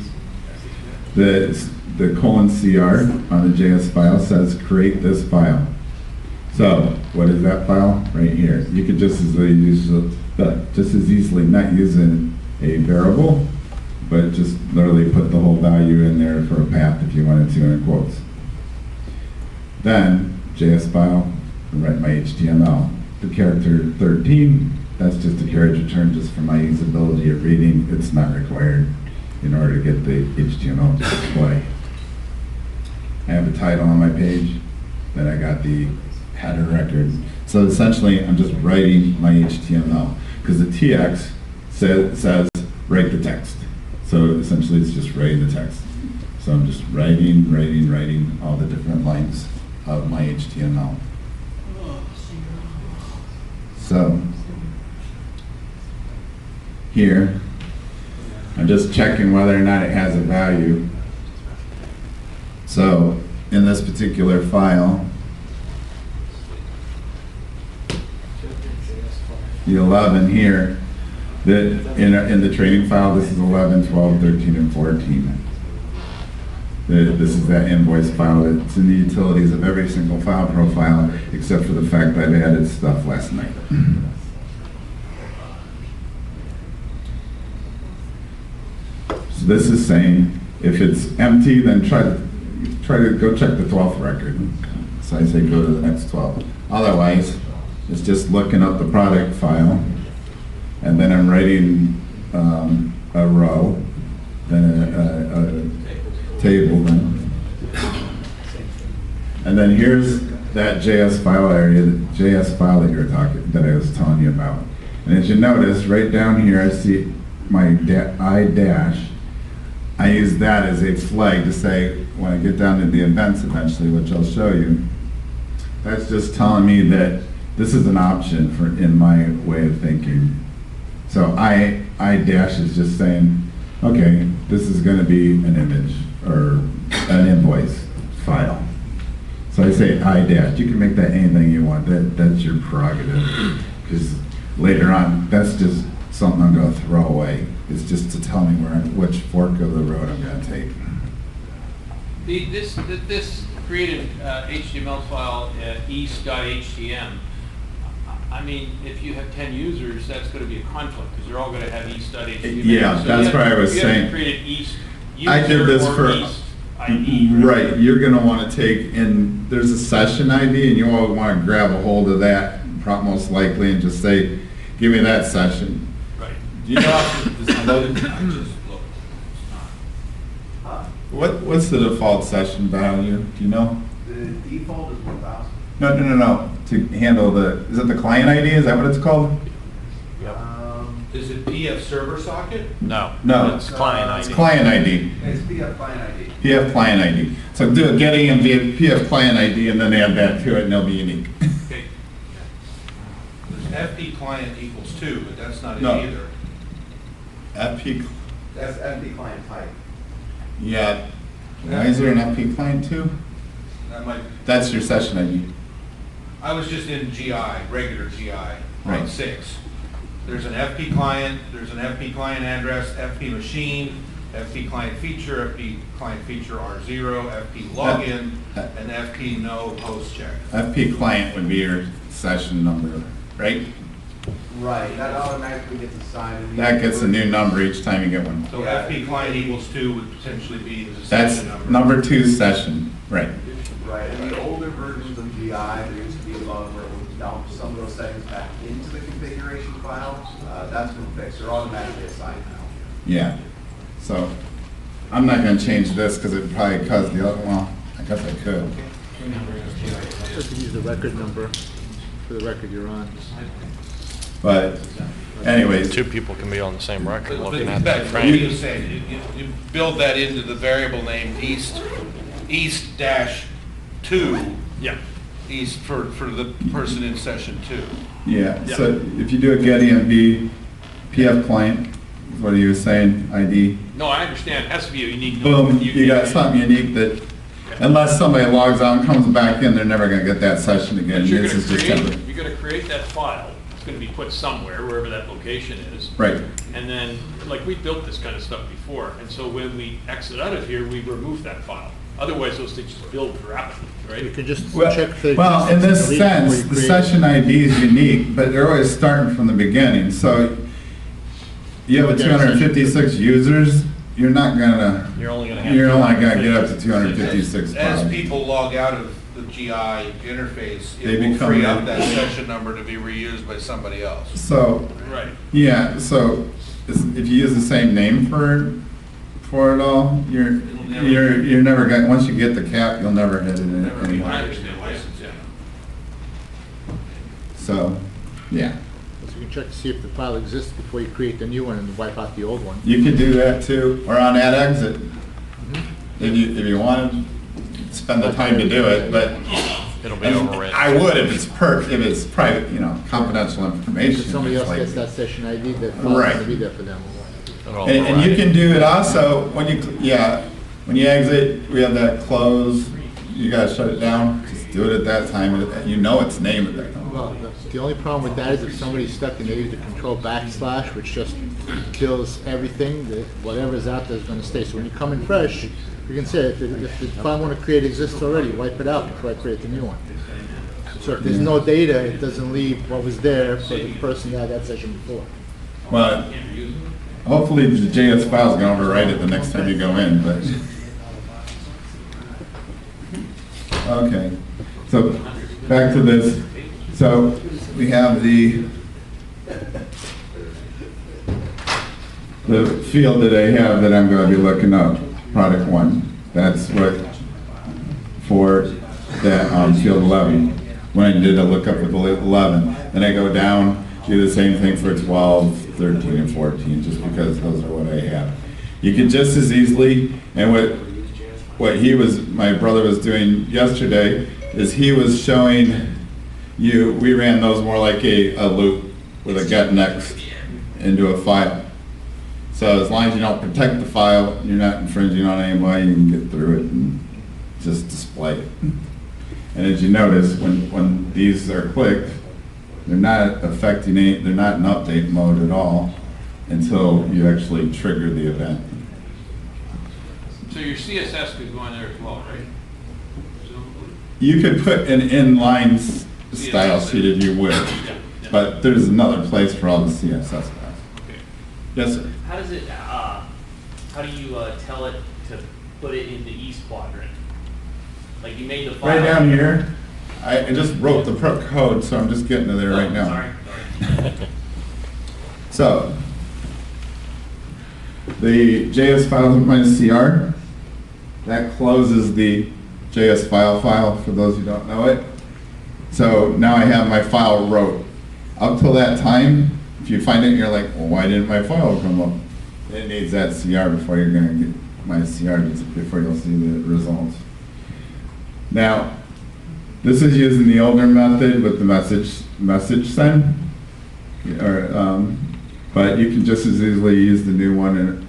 [SPEAKER 1] The :CR on the JS file says create this file. So what is that file? Right here. You could just as easily not using a variable, but just literally put the whole value in there for a path if you wanted to in quotes. Then JS file, write my HTML. The character 13, that's just a carriage return just for my usability of reading. It's not required in order to get the HTML to display. I have a title on my page, then I got the header record. So essentially, I'm just writing my HTML because the TX says write the text. So essentially, it's just writing the text. So I'm just writing all the different lines of my HTML. So here, I'm just checking whether or not it has a value. So in this particular file, the 11 here, in the training file, this is 11, 12, 13, and 14. This is that invoice file that's in the utilities of every single file profile, except for the fact that I added stuff last night. So this is saying, if it's empty, then try to go check the 12th record. So I say go to the next 12. Otherwise, it's just looking up the product file, and then I'm writing a row, then a table, then. And then here's that JS file area, the JS file that I was telling you about. And as you notice, right down here, I see my I dash. I use that as a flag to say, when I get down to the events eventually, which I'll show you, that's just telling me that this is an option in my way of thinking. So I dash is just saying, okay, this is going to be an image or an invoice file. So I say I dash. You can make that anything you want. That's your prerogative. Because later on, that's just something I'm going to throw away. It's just to tell me which fork of the road I'm going to take.
[SPEAKER 11] This created HTML file east.htm. I mean, if you have 10 users, that's going to be a conflict because they're all going to have east.html.
[SPEAKER 1] Yeah,
[SPEAKER 11] so
[SPEAKER 1] that's what I was saying.
[SPEAKER 11] You created east user
[SPEAKER 1] I did this
[SPEAKER 11] or
[SPEAKER 1] for
[SPEAKER 11] east ID.
[SPEAKER 1] right. You're going to want to take in. There's a session ID, and you all want to grab a hold of that, most likely, and just say, "Give me that session."
[SPEAKER 11] Right.
[SPEAKER 3] Do you know how this is loaded? I just looked.
[SPEAKER 1] What's the default session value? Do you know?
[SPEAKER 8] The default is 1,000.
[SPEAKER 1] No. To handle is it the client ID? Is that what it's called?
[SPEAKER 3] Is it PF server socket?
[SPEAKER 10] No.
[SPEAKER 1] No.
[SPEAKER 10] It's client ID.
[SPEAKER 1] It's client ID.
[SPEAKER 8] It's PF client ID.
[SPEAKER 1] PF client ID. So do a getting and PF client ID, and then add that to it, and they'll be unique.
[SPEAKER 3] Okay. There's FP client equals 2, but that's not it
[SPEAKER 1] No.
[SPEAKER 3] either.
[SPEAKER 1] FP.
[SPEAKER 8] That's FP client type.
[SPEAKER 1] Yeah. Why is there an FP client too?
[SPEAKER 3] That might.
[SPEAKER 1] That's your session ID.
[SPEAKER 3] I was just in GI, regular GI,
[SPEAKER 1] Right.
[SPEAKER 3] on 6. There's an FP client, there's an FP client address, FP machine, FP client feature, FP client feature R0, FP login, and FP no host check.
[SPEAKER 1] FP client would be your session number, right?
[SPEAKER 8] Right, that automatically gets assigned. and
[SPEAKER 1] That gets a new number each time you get one.
[SPEAKER 3] So
[SPEAKER 8] Yeah.
[SPEAKER 3] FP client equals 2 would potentially be the
[SPEAKER 1] That's
[SPEAKER 3] session number.
[SPEAKER 1] number 2 session, right?
[SPEAKER 8] Right, and the older versions of GI, there used to be a bug where it would dump some of those settings back into the configuration file. That's been fixed, they're automatically assigned now.
[SPEAKER 1] Yeah. So I'm not going to change this because it probably caused the other. Well, I guess I could.
[SPEAKER 5] Just to use the record number for the record you're on.
[SPEAKER 1] But anyways,
[SPEAKER 10] Two people can be on the same record
[SPEAKER 3] But
[SPEAKER 10] looking at
[SPEAKER 3] back
[SPEAKER 10] that
[SPEAKER 3] to what he
[SPEAKER 10] frame.
[SPEAKER 3] was saying, you build that into the variable name east dash 2.
[SPEAKER 10] Yeah.
[SPEAKER 3] East for the person in session 2.
[SPEAKER 1] yeah. So if you do a get EMB PF client, what are you saying? ID.
[SPEAKER 11] No, I understand. It has to be a unique.
[SPEAKER 1] Boom.
[SPEAKER 11] number.
[SPEAKER 1] You got something unique that, unless somebody logs out and comes back in, they're never going to get that session again.
[SPEAKER 11] But you're
[SPEAKER 1] This
[SPEAKER 11] going
[SPEAKER 1] is
[SPEAKER 11] to
[SPEAKER 1] just
[SPEAKER 11] create,
[SPEAKER 1] temporary.
[SPEAKER 11] you're going to create that file. It's going to be put somewhere, wherever that location is.
[SPEAKER 1] Right.
[SPEAKER 11] And then, like, we built this kind of stuff before, and so when we exit out of here, we remove that file. Otherwise, those things just build rapidly,
[SPEAKER 5] You
[SPEAKER 11] right?
[SPEAKER 5] can just
[SPEAKER 1] Well,
[SPEAKER 5] check for
[SPEAKER 1] well, in this
[SPEAKER 5] existence and delete
[SPEAKER 1] sense,
[SPEAKER 5] before
[SPEAKER 1] the
[SPEAKER 5] you create it.
[SPEAKER 1] session ID is unique, but they're always starting from the beginning. So you have a 256 users, you're not gonna,
[SPEAKER 10] You're only gonna have.
[SPEAKER 1] you're only gonna get up to 256
[SPEAKER 3] As
[SPEAKER 1] files.
[SPEAKER 3] people log out of the GI interface,
[SPEAKER 1] They
[SPEAKER 3] it will
[SPEAKER 1] become
[SPEAKER 3] free
[SPEAKER 1] a-
[SPEAKER 3] up that session number to be reused by somebody else.
[SPEAKER 1] So,
[SPEAKER 11] Right.
[SPEAKER 1] yeah, so if you use the same name for it all, you're never gonna, once you get the cap, you'll never hit it
[SPEAKER 3] Never be
[SPEAKER 1] anymore.
[SPEAKER 3] understand license, yeah.
[SPEAKER 1] So, yeah,
[SPEAKER 5] So you can check to see if the file exists before you create the new one and wipe out the old one.
[SPEAKER 1] you could do that too, or on that exit. if you want to spend the time to do it, but
[SPEAKER 10] It'll be overridden.
[SPEAKER 1] I would if it's if it's private, confidential information.
[SPEAKER 5] If somebody else
[SPEAKER 1] It's like-
[SPEAKER 5] gets that session ID, that file's
[SPEAKER 1] Right.
[SPEAKER 5] gonna be there for them.
[SPEAKER 10] It'll
[SPEAKER 1] And you
[SPEAKER 10] override.
[SPEAKER 1] can do it also, when you exit, we have that close, you gotta shut it down, just do it at that time, you know it's named at that time.
[SPEAKER 5] Well, the only problem with that is if somebody's stuck and they use the control backslash, which just kills everything, that whatever's out there is gonna stay. So when you come in fresh, you can say, if the file I wanna create exists already, wipe it out before I create the new one. So if there's no data, it doesn't leave what was there for the person that had that session before.
[SPEAKER 1] Well, hopefully the JS file's gonna overwrite it the next time you go in, but. Okay, so back to this. So we have the field that I have that I'm gonna be looking up, product 1. That's what, for that field 11. When I did a lookup with 11, then I go down, do the same thing for 12, 13, and 14, just because those are what I have. You can just as easily, and what my brother was doing yesterday, is he was showing you, we ran those more like a loop with a get next into a file. So as long as you don't protect the file, you're not infringing on anybody, you can get through it and just display it. And as you notice, when these are clicked, they're not affecting they're not in update mode at all until you actually trigger the event.
[SPEAKER 11] So your CSS could go in there as well, right?
[SPEAKER 1] You could put an inline style sheet if you wish, but there's another place for all the CSS files.
[SPEAKER 11] Okay.
[SPEAKER 1] Yes, sir.
[SPEAKER 13] How does it, how do you tell it to put it in the east quadrant? Like you made the file.
[SPEAKER 1] Right down here, I just wrote the code, so I'm just getting to there right now.
[SPEAKER 13] Sorry.
[SPEAKER 1] So, the JS file minus CR, that closes the JS file for those who don't know it. So now I have my file wrote. Up till that time, if you find it and you're like, well, why didn't my file come up? It needs that CR before you're gonna get my CR, before you'll see the results. Now, this is using the older method with the message send, but you can just as easily use the new one, and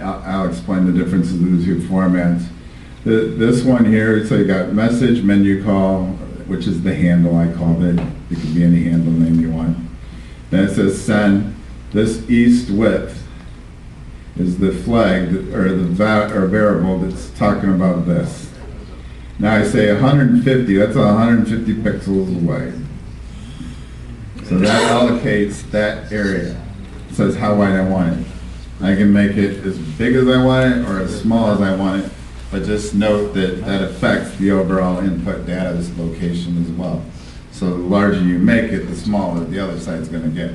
[SPEAKER 1] I'll explain the differences of the two formats. This one here, so you got message, menu call, which is the handle I called it. It could be any handle name you want. Then it says send. This east width is the flag or the variable that's talking about this. Now I say 150, that's 150 pixels away. So that allocates that area. It says how wide I want it. I can make it as big as I want it or as small as I want it, but just note that that affects the overall input data's location as well. So the larger you make it, the smaller the other side's gonna get.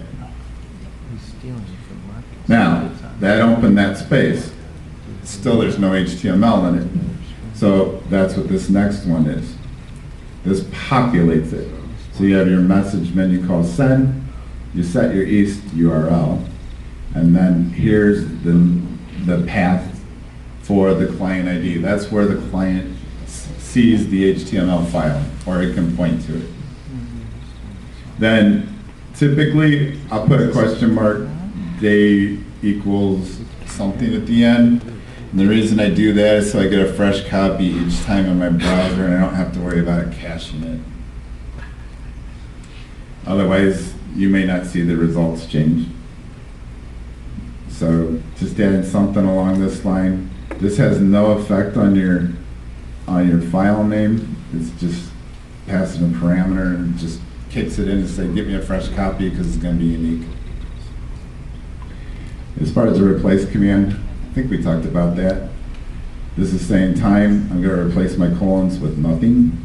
[SPEAKER 1] Now, that opened that space. Still there's no HTML in it. So that's what this next one is. This populates it. So you have your message menu called send, you set your east URL, and then here's the path for the client ID. That's where the client sees the HTML file, or it can point to it. Then typically I'll put a question mark, day equals something at the end. And the reason I do that is so I get a fresh copy each time in my browser and I don't have to worry about caching it. Otherwise, you may not see the results change. So just adding something along this line. This has no effect on your file name. It's just passing a parameter and just kicks it in and say, give me a fresh copy because it's going to be unique. As far as the replace command, I think we talked about that. This is saying time, I'm going to replace my colons with nothing.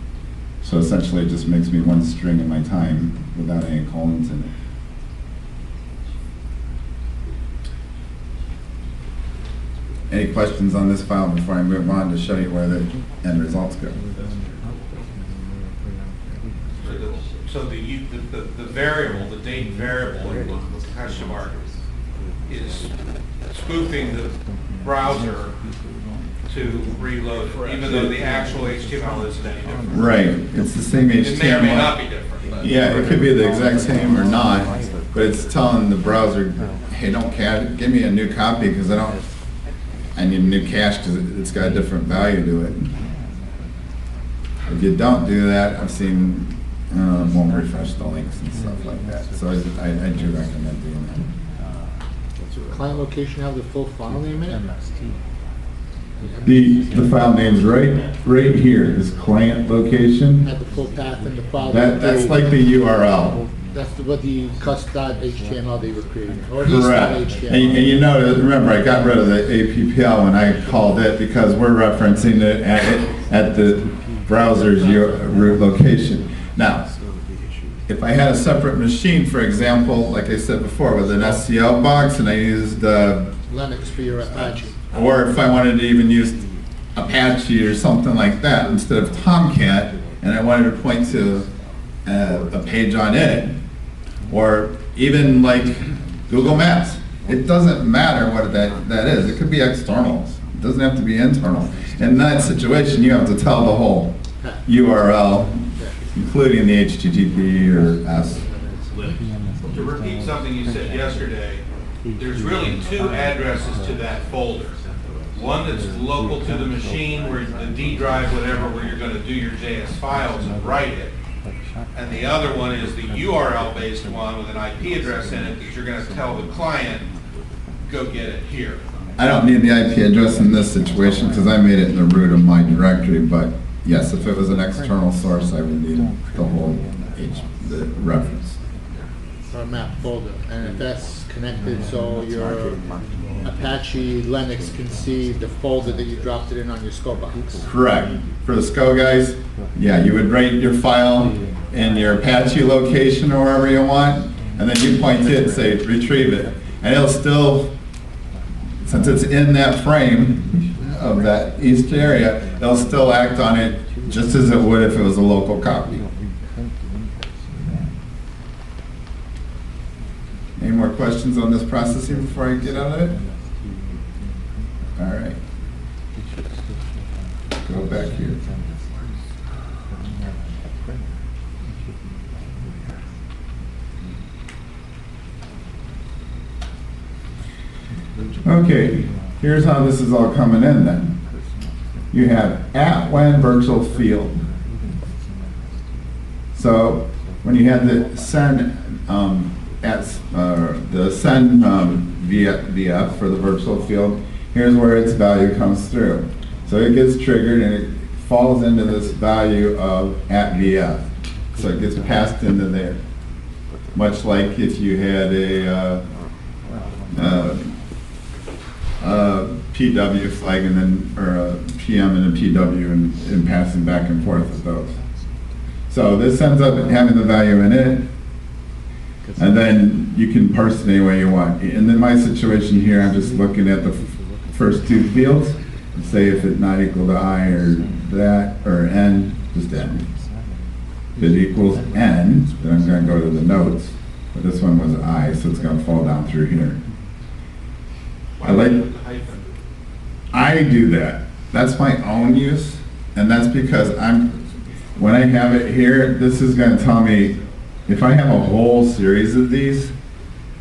[SPEAKER 1] So essentially it just makes me one string in my time without any colons in it. Any questions on this file before I move on to show you where the end results go?
[SPEAKER 3] So the variable, the date variable, in the question mark, is spoofing the browser to reload it, even though the actual HTML isn't any different.
[SPEAKER 1] Right, it's the same HTML.
[SPEAKER 3] It may or may not be different, but.
[SPEAKER 1] Yeah, it could be the exact same or not, but it's telling the browser, hey, don't give me a new copy because I need a new cache because it's got a different value to it. If you don't do that, I've seen, won't refresh the links and stuff like that. So I do recommend doing that.
[SPEAKER 5] Client location have the full file name in it?
[SPEAKER 1] The file name's right here, this client location.
[SPEAKER 5] Had the full path in the file.
[SPEAKER 1] That's like the URL.
[SPEAKER 5] That's what the cust.html they were creating, or at least
[SPEAKER 1] Correct.
[SPEAKER 5] .html.
[SPEAKER 1] And you know, remember, I got rid of the APPL when I called it because we're referencing it at the browser's root location. Now, if I had a separate machine, for example, like I said before, with an SCL box and I used
[SPEAKER 5] Linux for your Apache.
[SPEAKER 1] or if I wanted to even use Apache or something like that instead of Tomcat, and I wanted to point to a page on it, or even like Google Maps. It doesn't matter what that is. It could be external. It doesn't have to be internal. In that situation, you have to tell the whole URL, including the HTTP or S.
[SPEAKER 3] To repeat something you said yesterday, there's really two addresses to that folder. One that's local to the machine, where the D drive, whatever, where you're going to do your JS files and write it. And the other one is the URL-based one with an IP address in it that you're going to tell the client, go get it here.
[SPEAKER 1] I don't need the IP address in this situation because I made it in the root of my directory, but yes, if it was an external source, I would need the whole the reference.
[SPEAKER 5] Or map folder, and if that's connected so your Apache Linux can see the folder that you dropped it in on your SCO box.
[SPEAKER 1] Correct. For the SCO guys, yeah, you would write your file in your Apache location or wherever you want, and then you point to it and say retrieve it. And it'll still, since it's in that frame of that east area, it'll still act on it just as it would if it was a local copy. Any more questions on this processing before I get out of it? All right. Go back here. Okay, here's how this is all coming in then. You have @when virtual field. So when you had the send VF for the virtual field, here's where its value comes through. So it gets triggered and it falls into this value of @VF. So it gets passed into there. Much like if you had a PW flag and then, or a PM and a PW and passing back and forth with those. So this ends up having the value in it, and then you can parse it any way you want. And in my situation here, I'm just looking at the first two fields, and say if it's not equal to I or that, or N, just N. If it equals N, then I'm going to go to the notes, but this one was I, so it's going to fall down through here. I do that. That's my own use, and that's because when I have it here, this is going to tell me, if I have a whole series of these,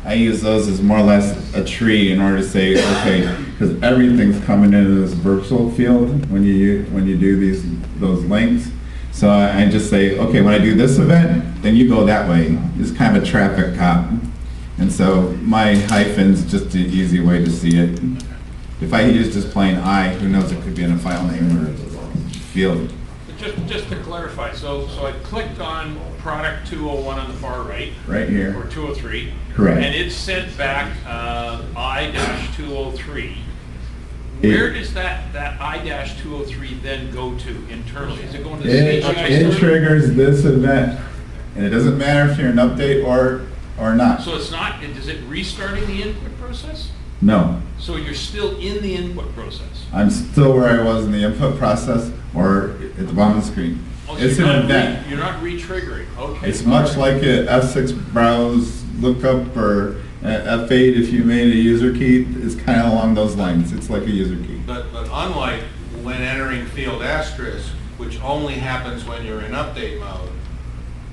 [SPEAKER 1] I use those as more or less a tree in order to say, okay, because everything's coming into this virtual field when you do those links. So I just say, okay, when I do this event, then you go that way. It's kind of a traffic cop. And so my hyphen's just an easy way to see it. If I use just plain I, who knows, it could be in a file name or field.
[SPEAKER 11] Just to clarify, so I clicked on product 201 on the far right.
[SPEAKER 1] Right here.
[SPEAKER 11] Or 203.
[SPEAKER 1] Correct.
[SPEAKER 11] And it sent back I-203. Where does that I-203 then go to internally? Is it going to the CGI
[SPEAKER 1] It
[SPEAKER 11] server?
[SPEAKER 1] triggers this event, and it doesn't matter if you're an update or not.
[SPEAKER 11] So it's not, is it restarting the input process?
[SPEAKER 1] No,
[SPEAKER 11] So you're still in the input process?
[SPEAKER 1] I'm still where I was in the input process or at the bottom of the screen.
[SPEAKER 11] Oh, so
[SPEAKER 1] It's
[SPEAKER 11] you're
[SPEAKER 1] an
[SPEAKER 11] not
[SPEAKER 1] event.
[SPEAKER 11] You're not re-triggering, okay.
[SPEAKER 1] It's much like a F6 browse lookup or F8, if you made a user key, is kind of along those lines. It's like a user key.
[SPEAKER 3] But unlike when entering field asterisk, which only happens when you're in update mode,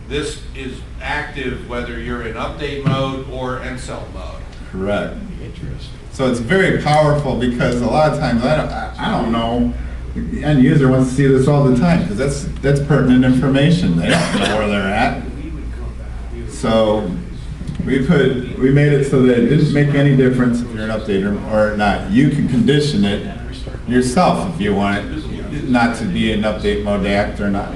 [SPEAKER 3] this is active whether you're in update mode or end cell mode.
[SPEAKER 1] Correct. So it's very powerful because a lot of times I don't know. The end user wants to see this all the time because that's pertinent information. They don't know where they're at. So we made it so that it didn't make any difference if you're an updater or not. You can condition it yourself if you want it not to be in update mode to act or not.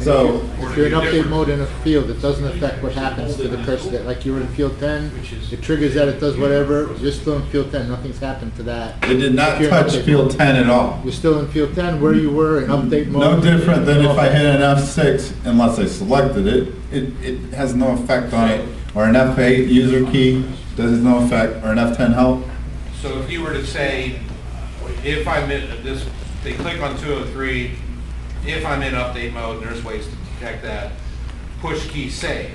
[SPEAKER 1] So
[SPEAKER 5] If you're in update mode in a field, it doesn't affect what happens to the person that, like you were in field 10, it triggers that, it does whatever, you're still in field 10, nothing's happened to that.
[SPEAKER 1] it did not
[SPEAKER 5] If you're in
[SPEAKER 1] touch
[SPEAKER 5] update
[SPEAKER 1] field
[SPEAKER 5] mode.
[SPEAKER 1] 10 at all.
[SPEAKER 5] You're still in field 10 where you were in update mode.
[SPEAKER 1] No different than if I hit an F6, unless I selected it, it has no effect on it. Or an F8 user key, does no effect, or an F10 help.
[SPEAKER 3] So if you were to say, if I'm in this, they click on 203, if I'm in update mode, and there's ways to detect that, push key save.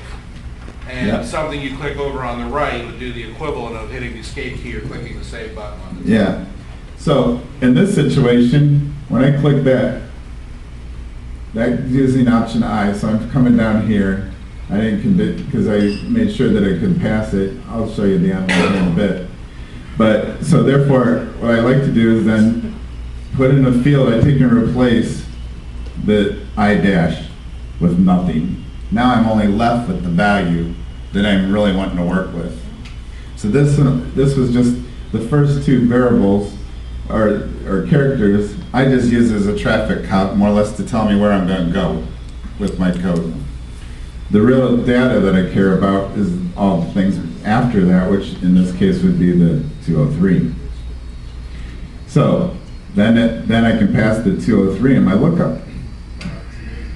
[SPEAKER 3] And
[SPEAKER 1] Yeah.
[SPEAKER 3] something you click over on the right would do the equivalent of hitting the escape key or clicking the save button on the top.
[SPEAKER 1] Yeah. So in this situation, when I click that using option I, so I'm coming down here. I didn't commit because I made sure that I could pass it. I'll show you the envelope in a bit. But so therefore, what I like to do is then put in a field I take and replace the I dash with nothing. Now I'm only left with the value that I'm really wanting to work with. So this was just the first two variables or characters I just use as a traffic count, more or less to tell me where I'm going to go with my code. The real data that I care about is all the things after that, which in this case would be the 203. So then I can pass the 203 in my lookup.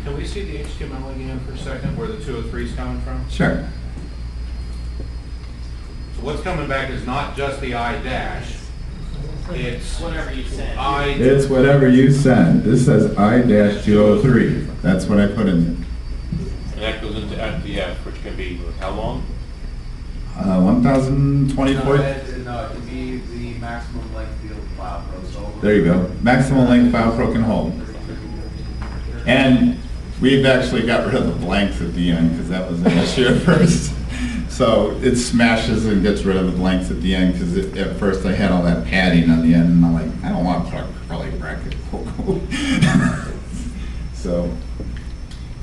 [SPEAKER 3] Can we see the HTML again for a second, where the 203 is coming from?
[SPEAKER 1] Sure.
[SPEAKER 3] So what's coming back is not just the I dash, it's
[SPEAKER 13] Whatever you send.
[SPEAKER 1] It's whatever you send. This says I-203. That's what I put in there.
[SPEAKER 10] And that goes into FDF, which can be how long?
[SPEAKER 1] 1,024.
[SPEAKER 8] No, it can be the maximum length field filePro. So
[SPEAKER 1] There you go. Maximum length filePro can hold. And we've actually got rid of the blanks at the end because that was an issue at first. So it smashes and gets rid of the blanks at the end because at first I had all that padding on the end and I'm like, I don't want to put a curly bracket.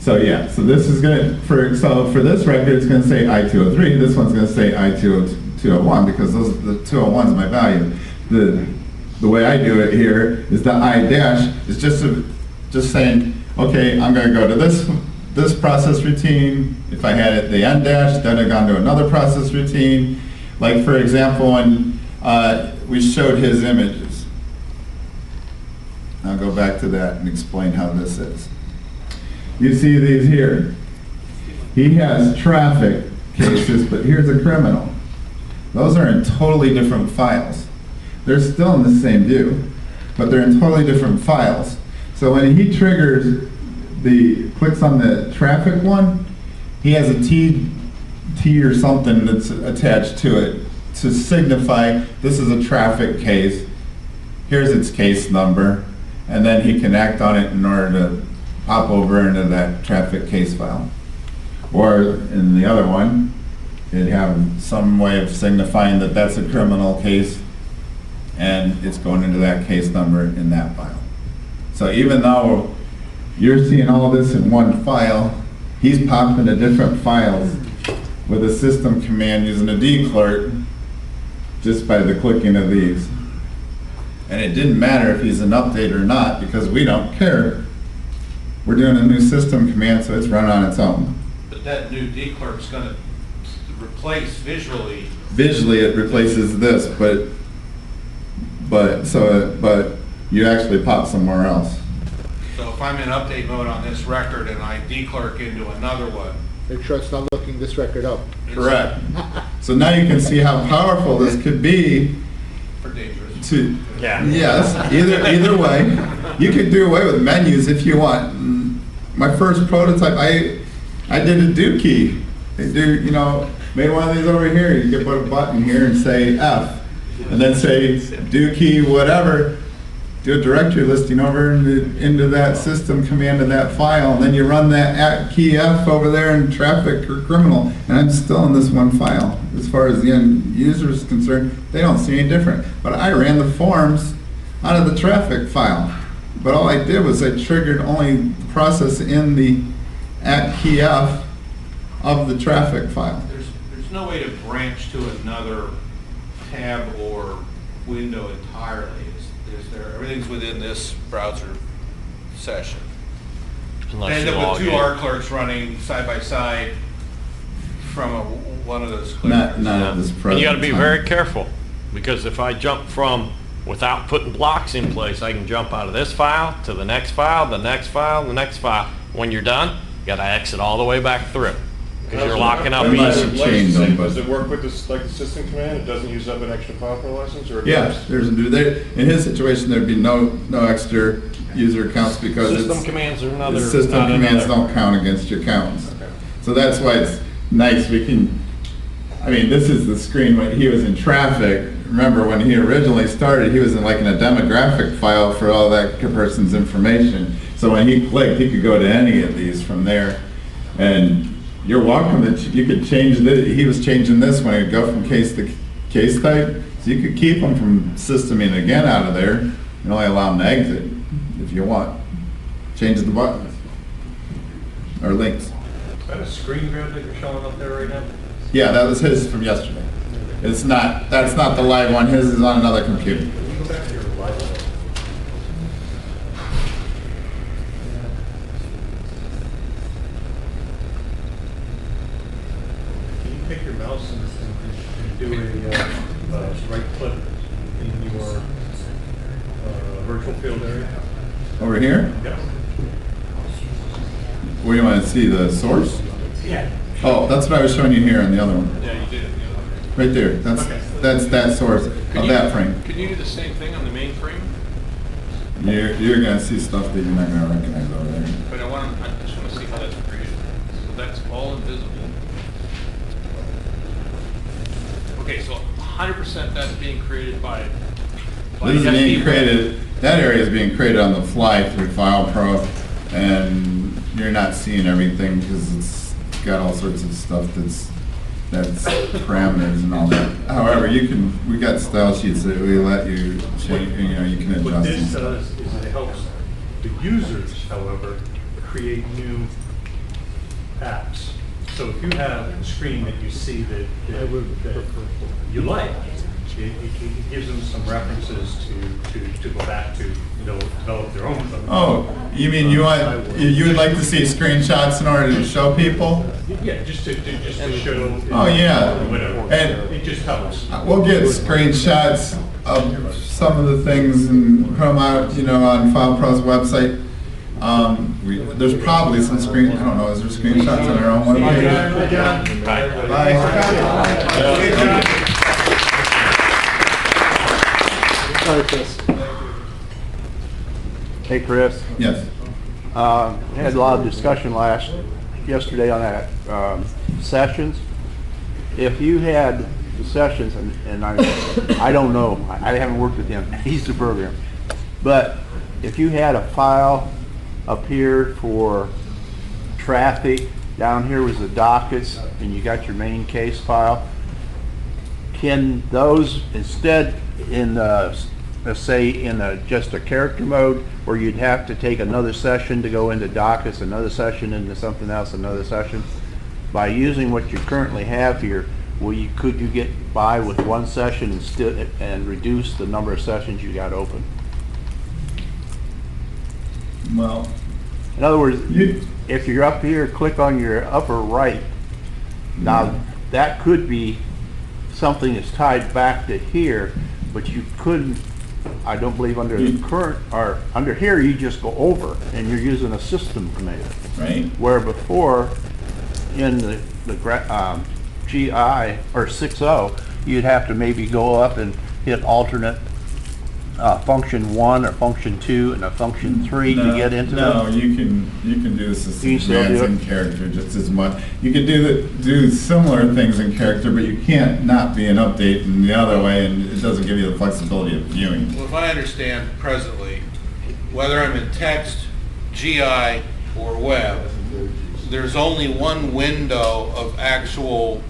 [SPEAKER 1] So yeah, so this is gonna for this record it's gonna say I-203. This one's gonna say I-201 because the 201 is my value. The way I do it here is the I dash is just saying, okay, I'm gonna go to this process routine. If I had it the end dash, then I'd gone to another process routine. Like for example, when we showed his images. I'll go back to that and explain how this is. You see these here. He has traffic cases, but here's a criminal. Those are in totally different files. They're still in the same view, but they're in totally different files. So when he triggers clicks on the traffic one, he has a T or something that's attached to it to signify this is a traffic case. Here's its case number, and then he can act on it in order to pop over into that traffic case file. Or in the other one, it'd have some way of signifying that that's a criminal case and it's going into that case number in that file. So even though you're seeing all this in one file, he's popping to different files with a system command using a declerk just by the clicking of these. And it didn't matter if he's an update or not because we don't care. We're doing a new system command, so it's running on its own.
[SPEAKER 3] But that new declerk is going to replace visually.
[SPEAKER 1] Visually, it replaces this, but you actually pop somewhere else.
[SPEAKER 3] So if I'm in update mode on this record and I declerk into another one.
[SPEAKER 5] Make sure it's not looking this record up.
[SPEAKER 1] Correct. So now you can see how powerful this could be.
[SPEAKER 3] For dangerous.
[SPEAKER 1] Yes, either way. You could do away with menus if you want. My first prototype, I did a do key. They do, made one of these over here. You could put a button here and say F, and then say do key whatever, do a directory listing over into that system command of that file, and then you run that at key F over there in traffic or criminal, and I'm still in this one file. As far as the end user is concerned, they don't see any different. But I ran the forms out of the traffic file. But all I did was I triggered only the process in the at key F of the traffic file.
[SPEAKER 3] There's no way to branch to another tab or window entirely. Is there, everything's within this browser session.
[SPEAKER 10] Unless
[SPEAKER 3] End
[SPEAKER 10] you
[SPEAKER 3] up
[SPEAKER 10] log
[SPEAKER 3] with two
[SPEAKER 10] in.
[SPEAKER 3] R clerks running side by side from one of those
[SPEAKER 1] Not
[SPEAKER 3] clickers.
[SPEAKER 1] at this present
[SPEAKER 10] And you gotta be
[SPEAKER 1] time.
[SPEAKER 10] very careful, because if I jump from, without putting blocks in place, I can jump out of this file to the next file, the next file, the next file. When you're done, you gotta exit all the way back through, because you're locking up
[SPEAKER 1] Unless
[SPEAKER 10] easy.
[SPEAKER 1] you change them, but-
[SPEAKER 9] Does it work with this, like the system command? It doesn't use up an extra file per license, or? it
[SPEAKER 1] Yeah,
[SPEAKER 9] does?
[SPEAKER 1] in his situation, there'd be no extra user accounts because
[SPEAKER 10] System
[SPEAKER 1] it's,
[SPEAKER 10] commands are
[SPEAKER 1] the
[SPEAKER 10] another.
[SPEAKER 1] system
[SPEAKER 10] not
[SPEAKER 1] commands
[SPEAKER 10] another.
[SPEAKER 1] don't count against your counts.
[SPEAKER 9] Okay.
[SPEAKER 1] So that's why it's nice, we can, I mean, this is the screen when he was in traffic. Remember, when he originally started, he was in like in a demographic file for all that person's information. So when he clicked, he could go to any of these from there. And you're welcome to, you could change he was changing this when he'd go from case to case type. So you could keep him from systeming again out of there and only allow him to exit if you want. Change the buttons or links.
[SPEAKER 9] Is that a screen grab that you're showing up there right now?
[SPEAKER 1] Yeah, that was his from yesterday. It's not, that's not the live one, his is on another computer.
[SPEAKER 9] Can you go back to your live one? Can you take your mouse and do a right click in your virtual field area?
[SPEAKER 1] Over here,
[SPEAKER 9] Yeah.
[SPEAKER 1] where you want to see the source?
[SPEAKER 9] Yeah.
[SPEAKER 1] Oh, that's what I was showing you here on the other one.
[SPEAKER 11] Yeah, you did it.
[SPEAKER 1] Right there, that's that source of that frame.
[SPEAKER 11] Can you do the same thing on the main frame?
[SPEAKER 1] You're gonna see stuff that you're not gonna recognize over there.
[SPEAKER 11] But I just want to see how that's created. So that's all invisible. Okay, so 100% that's being created by
[SPEAKER 1] This is being
[SPEAKER 11] FB.
[SPEAKER 1] created, that area is being created on the fly through filePro, and you're not seeing everything because it's got all sorts of stuff that's parameters and all that. However, we got style sheets that we let you change, you can
[SPEAKER 9] What
[SPEAKER 1] adjust
[SPEAKER 9] this
[SPEAKER 1] them.
[SPEAKER 9] does is it helps the users, however, create new apps. So if you have a screen that you see that you like, it gives them some references to go back to, develop their own.
[SPEAKER 1] Oh, you mean you would like to see screenshots in order to show people?
[SPEAKER 9] Yeah, just to show.
[SPEAKER 1] Oh, yeah.
[SPEAKER 9] Whatever.
[SPEAKER 1] And-
[SPEAKER 9] It just helps.
[SPEAKER 1] We'll get screenshots of some of the things and put them out, on filePro's website. There's probably some I don't know, is there screenshots on our own webpage? Bye.
[SPEAKER 12] Sorry, Chris.
[SPEAKER 14] Hey, Chris.
[SPEAKER 1] Yes.
[SPEAKER 14] We had a lot of discussion yesterday on that, sessions. If you had the sessions, and I don't know, I haven't worked with him, he's the program. But if you had a file up here for traffic, down here was the dockets, and you got your main case file, can those, instead in let's say in just a character mode, where you'd have to take another session to go into dockets, another session into something else, another session, by using what you currently have here, could you get by with one session and reduce the number of sessions you got open?
[SPEAKER 1] Well,
[SPEAKER 14] in other words, if you're up here, click on your upper right. Now, that could be something that's tied back to here, but you couldn't, I don't believe under the current, or under here, you just go over and you're using a system command.
[SPEAKER 1] Right.
[SPEAKER 14] Where before, in the GI or 6.0, you'd have to maybe go up and hit alternate function 1 or function 2 and a function 3 to get into
[SPEAKER 1] No,
[SPEAKER 14] them?
[SPEAKER 1] you can do the
[SPEAKER 14] You
[SPEAKER 1] system
[SPEAKER 14] still
[SPEAKER 1] commands
[SPEAKER 14] do it?
[SPEAKER 1] in character just as much. You can do similar things in character, but you can't not be an update in the other way, and it doesn't give you the flexibility of viewing.
[SPEAKER 3] Well, if I understand presently, whether I'm in text, GI, or web, there's only one window of actual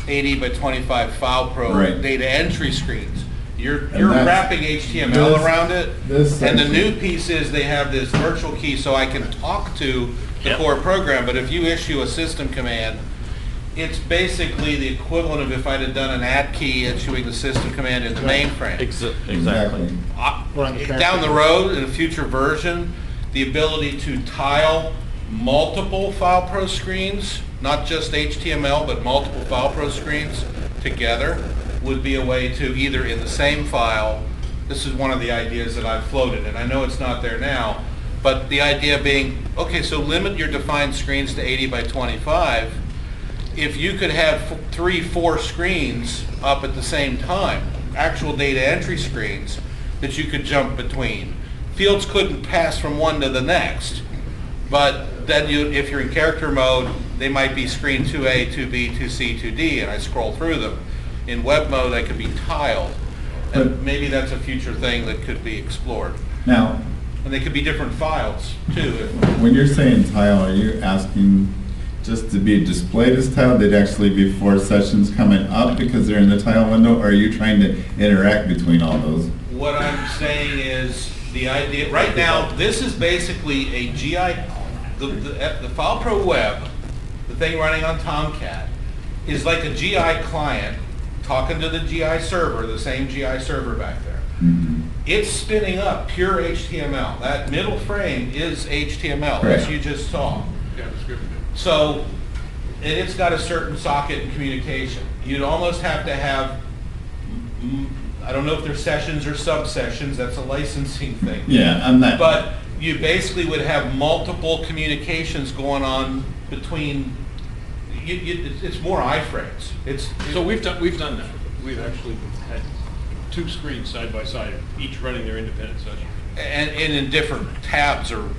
[SPEAKER 3] 80 by 25 FilePro
[SPEAKER 1] Right.
[SPEAKER 3] data entry screens. You're
[SPEAKER 1] that's-
[SPEAKER 3] wrapping HTML
[SPEAKER 1] this-
[SPEAKER 3] around it,
[SPEAKER 1] this
[SPEAKER 3] and the
[SPEAKER 1] section-
[SPEAKER 3] new piece is they have this virtual key so I can talk to the
[SPEAKER 10] Yep.
[SPEAKER 3] core program, but if you issue a system command, it's basically the equivalent of if I'd have done an add key issuing the system command in the mainframe.
[SPEAKER 10] Exactly.
[SPEAKER 5] Or on the
[SPEAKER 3] Down the road, in a future version, the ability to tile multiple FilePro screens, not just HTML, but multiple FilePro screens together, would be a way to either in the same file, this is one of the ideas that I've floated, and I know it's not there now, but the idea being, okay, so limit your defined screens to 80 by 25. If you could have 3-4 screens up at the same time, actual data entry screens that you could jump between. Fields couldn't pass from one to the next, but then if you're in character mode, they might be screen 2A, 2B, 2C, 2D, and I scroll through them. In web mode, they could be tiled, and maybe that's a future thing that could be explored.
[SPEAKER 1] Now,
[SPEAKER 3] And they could be different files, too.
[SPEAKER 1] when you're saying tile, are you asking just to be displayed as tile? They'd actually be 4 sessions coming up because they're in the tile window, or are you trying to interact between all those?
[SPEAKER 3] What I'm saying is, the idea, right now, this is basically a GI, the fileProWeb, the thing running on Tomcat, is like a GI client talking to the GI server, the same GI server back there.
[SPEAKER 1] Mhm.
[SPEAKER 3] It's spinning up pure HTML. That middle frame is HTML, as
[SPEAKER 1] Right.
[SPEAKER 3] you just saw.
[SPEAKER 4] Yeah, description.
[SPEAKER 3] So, and it's got a certain socket and communication. You'd almost have to have, I don't know if they're sessions or sub-sessions, that's a licensing thing.
[SPEAKER 1] Yeah, I'm not.
[SPEAKER 3] But you basically would have multiple communications going on between, it's more iframes.
[SPEAKER 11] So we've done that. We've actually had 2 screens side by side, each running their independent session.
[SPEAKER 3] And in different tabs or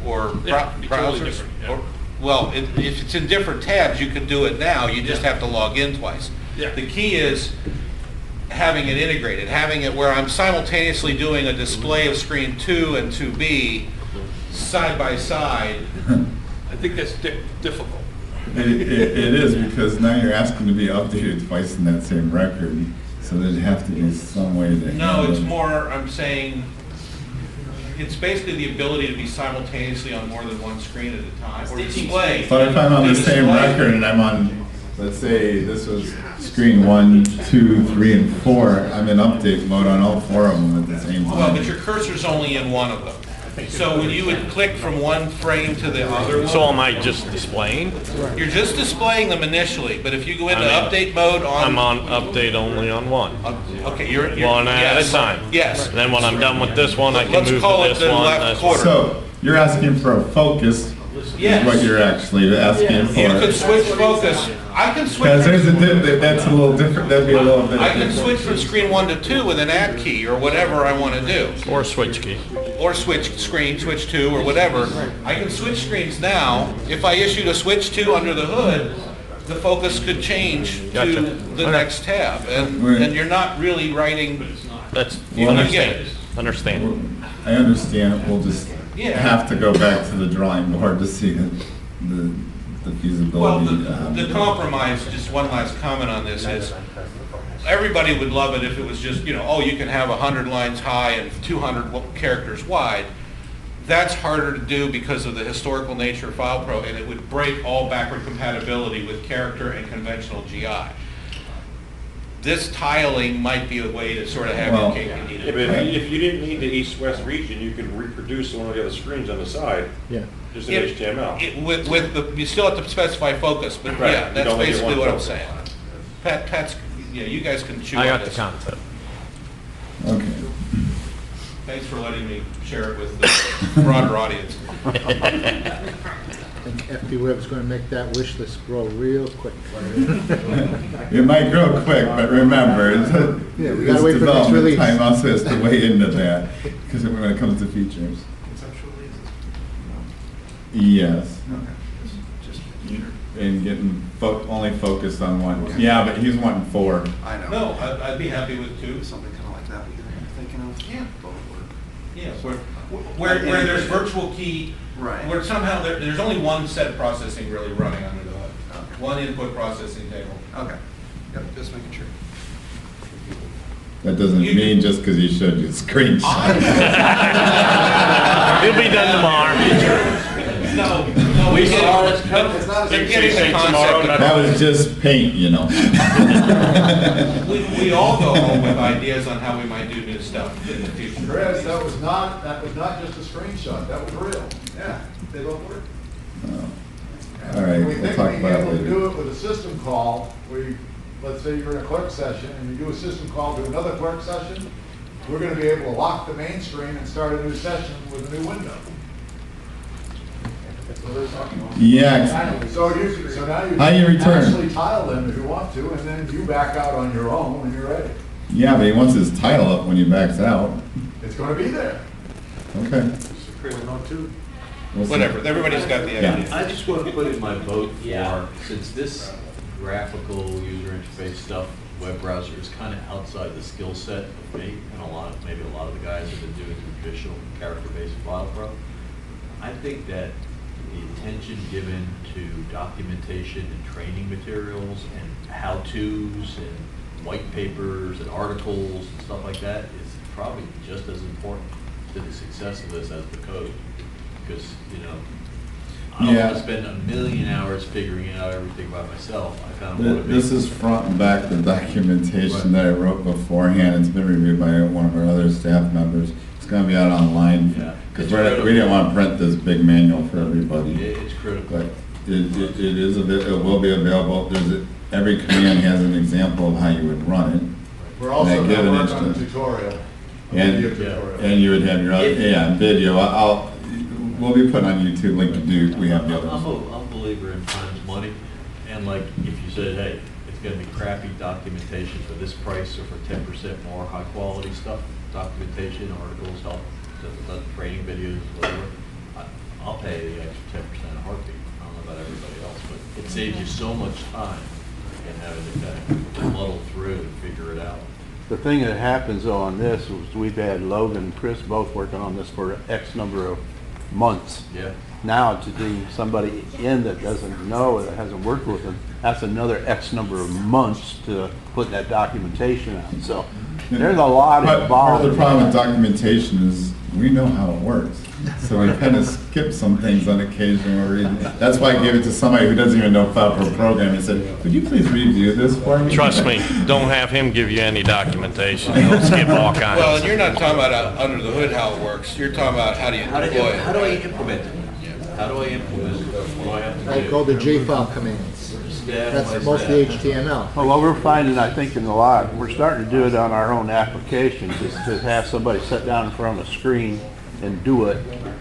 [SPEAKER 11] Yeah,
[SPEAKER 3] browsers.
[SPEAKER 11] totally different, yeah.
[SPEAKER 3] Well, if it's in different tabs, you could do it now, you just have to log in twice.
[SPEAKER 11] Yeah.
[SPEAKER 3] The key is having it integrated, having it where I'm simultaneously doing a display of screen 2 and 2B side by side.
[SPEAKER 11] I think that's difficult.
[SPEAKER 1] It is, because now you're asking to be updated twice in that same record, so there'd have to be some way to.
[SPEAKER 3] No,
[SPEAKER 1] handle
[SPEAKER 3] it's
[SPEAKER 1] it.
[SPEAKER 3] more, I'm saying, it's basically the ability to be simultaneously on more than one screen at a time, or display.
[SPEAKER 1] But if I'm on the same
[SPEAKER 3] Display.
[SPEAKER 1] record and I'm on, let's say this was screen 1, 2, 3, and 4, I'm in update mode on all 4 of them at the same time.
[SPEAKER 3] Well, but your cursor's only in one of them. So when you would click from one frame to the other one.
[SPEAKER 10] So am I just displaying?
[SPEAKER 3] You're just displaying them initially, but if you go into
[SPEAKER 10] I mean,
[SPEAKER 3] update mode on.
[SPEAKER 10] I'm on update only on one.
[SPEAKER 3] Okay, you're.
[SPEAKER 10] One at a
[SPEAKER 3] yes.
[SPEAKER 10] time.
[SPEAKER 3] Yes.
[SPEAKER 10] Then when I'm done with this one, I can
[SPEAKER 3] Let's
[SPEAKER 10] move
[SPEAKER 3] call
[SPEAKER 10] to
[SPEAKER 3] it
[SPEAKER 10] this
[SPEAKER 3] the
[SPEAKER 10] one.
[SPEAKER 3] left
[SPEAKER 10] this
[SPEAKER 3] quarter.
[SPEAKER 1] So, you're asking for a focus,
[SPEAKER 3] Yes.
[SPEAKER 1] is what you're actually asking
[SPEAKER 3] You could
[SPEAKER 1] for.
[SPEAKER 3] switch focus. I can switch.
[SPEAKER 1] Because there's a,
[SPEAKER 3] from-
[SPEAKER 1] that's a little different, that'd be a little bit.
[SPEAKER 3] I can switch from screen 1 to 2 with an add key or whatever I want to do.
[SPEAKER 10] Or switch key.
[SPEAKER 3] Or switch screen, switch 2 or whatever. I can switch screens now. If I issued a switch 2 under the hood, the focus could change
[SPEAKER 10] Gotcha.
[SPEAKER 3] to the
[SPEAKER 10] Okay.
[SPEAKER 3] next tab.
[SPEAKER 1] Right.
[SPEAKER 3] And you're not really writing.
[SPEAKER 10] That's,
[SPEAKER 3] You
[SPEAKER 10] understand.
[SPEAKER 3] get it.
[SPEAKER 10] Understand.
[SPEAKER 1] I understand, we'll just
[SPEAKER 3] Yeah.
[SPEAKER 1] have to go back to the drawing board to see the
[SPEAKER 3] Well,
[SPEAKER 1] feasibility.
[SPEAKER 3] the compromise, just one last comment on this is, everybody would love it if it was just, oh, you can have 100 lines high and 200 characters wide. That's harder to do because of the historical nature of FilePro, and it would break all backward compatibility with character and conventional GI. This tiling might be a way to sort of have your
[SPEAKER 1] Well,
[SPEAKER 3] cake and eat
[SPEAKER 15] Yeah, but
[SPEAKER 3] it.
[SPEAKER 15] if you didn't need the east-west region, you could reproduce one of the other screens on the side,
[SPEAKER 5] Yeah.
[SPEAKER 15] just in
[SPEAKER 3] If-
[SPEAKER 15] HTML.
[SPEAKER 3] With the, you still have to specify focus, but
[SPEAKER 15] Right,
[SPEAKER 3] yeah,
[SPEAKER 15] you
[SPEAKER 3] that's
[SPEAKER 15] only get
[SPEAKER 3] basically
[SPEAKER 15] one
[SPEAKER 3] what I'm
[SPEAKER 15] focus.
[SPEAKER 3] saying. Pat's, you guys can chew
[SPEAKER 10] I
[SPEAKER 3] on
[SPEAKER 10] got the
[SPEAKER 3] this.
[SPEAKER 10] concept.
[SPEAKER 1] Okay.
[SPEAKER 3] Thanks for letting me share it with the broader audience.
[SPEAKER 5] think FPWeb's gonna make that wish list grow real quick.
[SPEAKER 1] It might grow quick, but remember,
[SPEAKER 5] Yeah, we gotta wait for the next release.
[SPEAKER 1] time also has to weigh into that, because when it comes to features. Yes. And getting only focused on one. Yeah, but he's wanting 4.
[SPEAKER 2] I know.
[SPEAKER 3] No, I'd be happy with 2.
[SPEAKER 2] Something kind of like that, but you're thinking of, both work.
[SPEAKER 3] Yeah, where there's virtual key,
[SPEAKER 2] Right.
[SPEAKER 3] where somehow there's only one set of processing really running under the hood.
[SPEAKER 2] Okay.
[SPEAKER 3] One input processing table.
[SPEAKER 2] Okay. Yep, just making sure.
[SPEAKER 1] That doesn't mean just because he showed you a screenshot.
[SPEAKER 10] He'll be done tomorrow.
[SPEAKER 3] No,
[SPEAKER 2] We
[SPEAKER 3] get
[SPEAKER 2] saw
[SPEAKER 3] it.
[SPEAKER 2] it. It's not
[SPEAKER 3] They're
[SPEAKER 2] a
[SPEAKER 3] getting the concept.
[SPEAKER 1] That was just paint, you know.
[SPEAKER 3] We all go home with ideas on how we might do new stuff in the future.
[SPEAKER 16] Chris, that was not just a screenshot, that was real.
[SPEAKER 2] Yeah, they both work.
[SPEAKER 1] All right,
[SPEAKER 16] We
[SPEAKER 1] we'll
[SPEAKER 16] think
[SPEAKER 1] talk
[SPEAKER 16] being
[SPEAKER 1] about it
[SPEAKER 16] able to
[SPEAKER 1] later.
[SPEAKER 16] do it with a system call, where you, let's say you're in a clerk session and you do a system call to another clerk session, we're gonna be able to lock the main screen and start a new session with a new window.
[SPEAKER 1] Yeah.
[SPEAKER 16] So now you
[SPEAKER 1] How you return?
[SPEAKER 16] actually tile them if you want to, and then you back out on your own when you're ready.
[SPEAKER 1] Yeah, but he wants his title up when he backs out.
[SPEAKER 16] It's gonna be there.
[SPEAKER 1] Okay. We'll see.
[SPEAKER 3] Whatever, everybody's got the
[SPEAKER 1] Yeah.
[SPEAKER 3] idea.
[SPEAKER 17] I just want to put in my vote for,
[SPEAKER 13] Yeah.
[SPEAKER 17] since this graphical user interface stuff, web browser is kind of outside the skill set of me and maybe a lot of the guys have been doing traditional character-based filePro. I think that the attention given to documentation and training materials and how-tos and white papers and articles and stuff like that is probably just as important to the success of this as the code. Because, I don't want to spend a million hours figuring out everything by myself. I kind of want to be.
[SPEAKER 1] This is front and back the documentation that I wrote beforehand. It's been reviewed by one of our other staff members. It's going to be out online.
[SPEAKER 17] Yeah.
[SPEAKER 1] Because we didn't want to print this big manual for everybody.
[SPEAKER 17] It's critical.
[SPEAKER 1] But it will be available. Every command has an example of how you would run it.
[SPEAKER 16] We're also
[SPEAKER 1] And I give
[SPEAKER 16] gonna
[SPEAKER 1] an
[SPEAKER 16] work on a
[SPEAKER 1] instant-
[SPEAKER 16] tutorial. a
[SPEAKER 1] And,
[SPEAKER 16] video tutorial.
[SPEAKER 1] and you would have your other, video. We'll be putting on YouTube link to do, we have the
[SPEAKER 17] I'm
[SPEAKER 1] others.
[SPEAKER 17] a believer in time's money, and like, if you said, hey, it's gonna be crappy documentation for this price or for 10% more high-quality stuff, documentation, articles, help, training videos, whatever, I'll pay the extra 10% a heartbeat. I don't know about everybody else, but it saves you so much time in having to kind of muddle through and figure it out.
[SPEAKER 14] The thing that happens on this was we've had Logan and Chris both working on this for X number of months.
[SPEAKER 17] Yeah.
[SPEAKER 14] Now to bring somebody in that doesn't know, that hasn't worked with them, that's another X number of months to put that documentation out. So there's a lot
[SPEAKER 1] Part
[SPEAKER 14] involved.
[SPEAKER 1] of the problem with documentation is we know how it works. So we kind of skip some things on occasion. That's why I gave it to somebody who doesn't even know filePro program. I said, could you please review this for me?
[SPEAKER 10] Trust me, don't have him give you any documentation. He'll skip all kinds.
[SPEAKER 3] Well, and you're not talking about under the hood how it works. You're talking about how do you deploy it.
[SPEAKER 17] How do I implement it? How do I implement it? What do I have to
[SPEAKER 5] I
[SPEAKER 17] do?
[SPEAKER 5] call the JFile commands. That's mostly HTML.
[SPEAKER 14] Well, what we're finding, I think, in a lot, we're starting to do it on our own applications, is to have somebody sit down in front of a screen and do it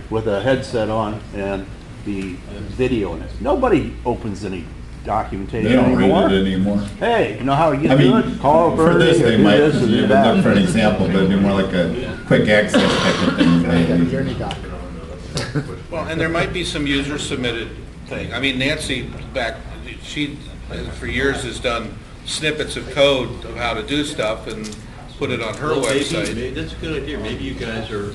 [SPEAKER 14] with a headset on and the video in it. Nobody opens any documentation
[SPEAKER 1] They don't
[SPEAKER 14] anymore.
[SPEAKER 1] read it anymore.
[SPEAKER 14] Hey, you know how you
[SPEAKER 1] I
[SPEAKER 14] do
[SPEAKER 1] mean,
[SPEAKER 14] it? Call a
[SPEAKER 1] for
[SPEAKER 14] birdie,
[SPEAKER 1] this,
[SPEAKER 14] or
[SPEAKER 1] they
[SPEAKER 14] do
[SPEAKER 1] might
[SPEAKER 14] this, or do
[SPEAKER 1] even
[SPEAKER 14] that.
[SPEAKER 1] look for an example, but it'd be more like a quick access type of thing. maybe.
[SPEAKER 5] Journey document.
[SPEAKER 3] Well, and there might be some user submitted thing. I mean, Nancy she for years has done snippets of code of how to do stuff and put it on her
[SPEAKER 17] Well,
[SPEAKER 3] website.
[SPEAKER 17] maybe that's a good idea. Maybe you guys are,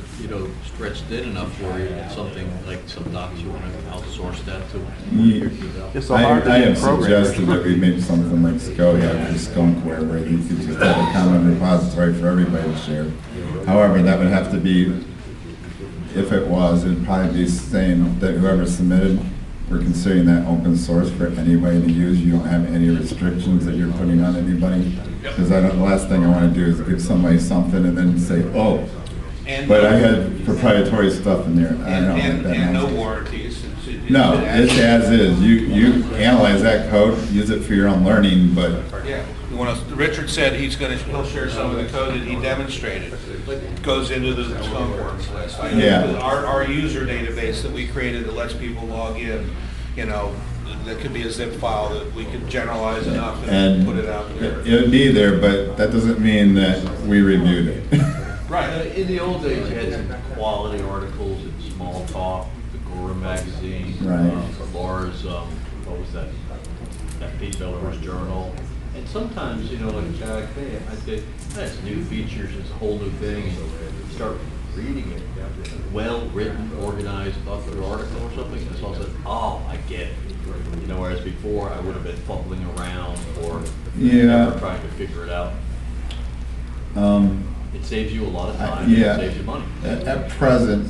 [SPEAKER 17] stretched thin enough where you get something like some docs you want to outsource that to.
[SPEAKER 14] It's so
[SPEAKER 1] I
[SPEAKER 14] hard to
[SPEAKER 1] have
[SPEAKER 14] get programmers.
[SPEAKER 1] suggested that we make something like SCO have for Skunkware, where you could just have a common repository for everybody to share. However, that would have to be, if it was, it'd probably be saying that whoever submitted, we're considering that open source for anybody to use. You don't have any restrictions that you're putting on anybody. Because the last thing I want to do is give somebody something and then say, oh, but I had proprietary stuff in there. I don't like that.
[SPEAKER 3] And no
[SPEAKER 1] nonsense.
[SPEAKER 3] warranties.
[SPEAKER 1] No, it's as is. You analyze that code, use it for your own learning, but
[SPEAKER 3] Yeah, Richard said he'll share some of the code that he demonstrated. Goes into the Skunkworks list. I know
[SPEAKER 1] Yeah.
[SPEAKER 3] our user database that we created that lets people log in. that could be a zip file that we could generalize enough and
[SPEAKER 1] And
[SPEAKER 3] put it out there.
[SPEAKER 1] it would be there, but that doesn't mean that we reviewed it.
[SPEAKER 3] Right.
[SPEAKER 17] In the old days, you had some quality articles in Small Talk, the Gora magazine,
[SPEAKER 1] Right.
[SPEAKER 17] Laura's, what was that? That Pete Beller's journal. And sometimes, like a guy like me, I think, that's new features, it's a whole new thing, and you start reading it, well-written, organized, thought-through article or something, and so I said, oh, I get it. Whereas before, I would have been fumbling around or never trying to figure it out. It saves you a lot of time, and it saves you money.
[SPEAKER 1] At present,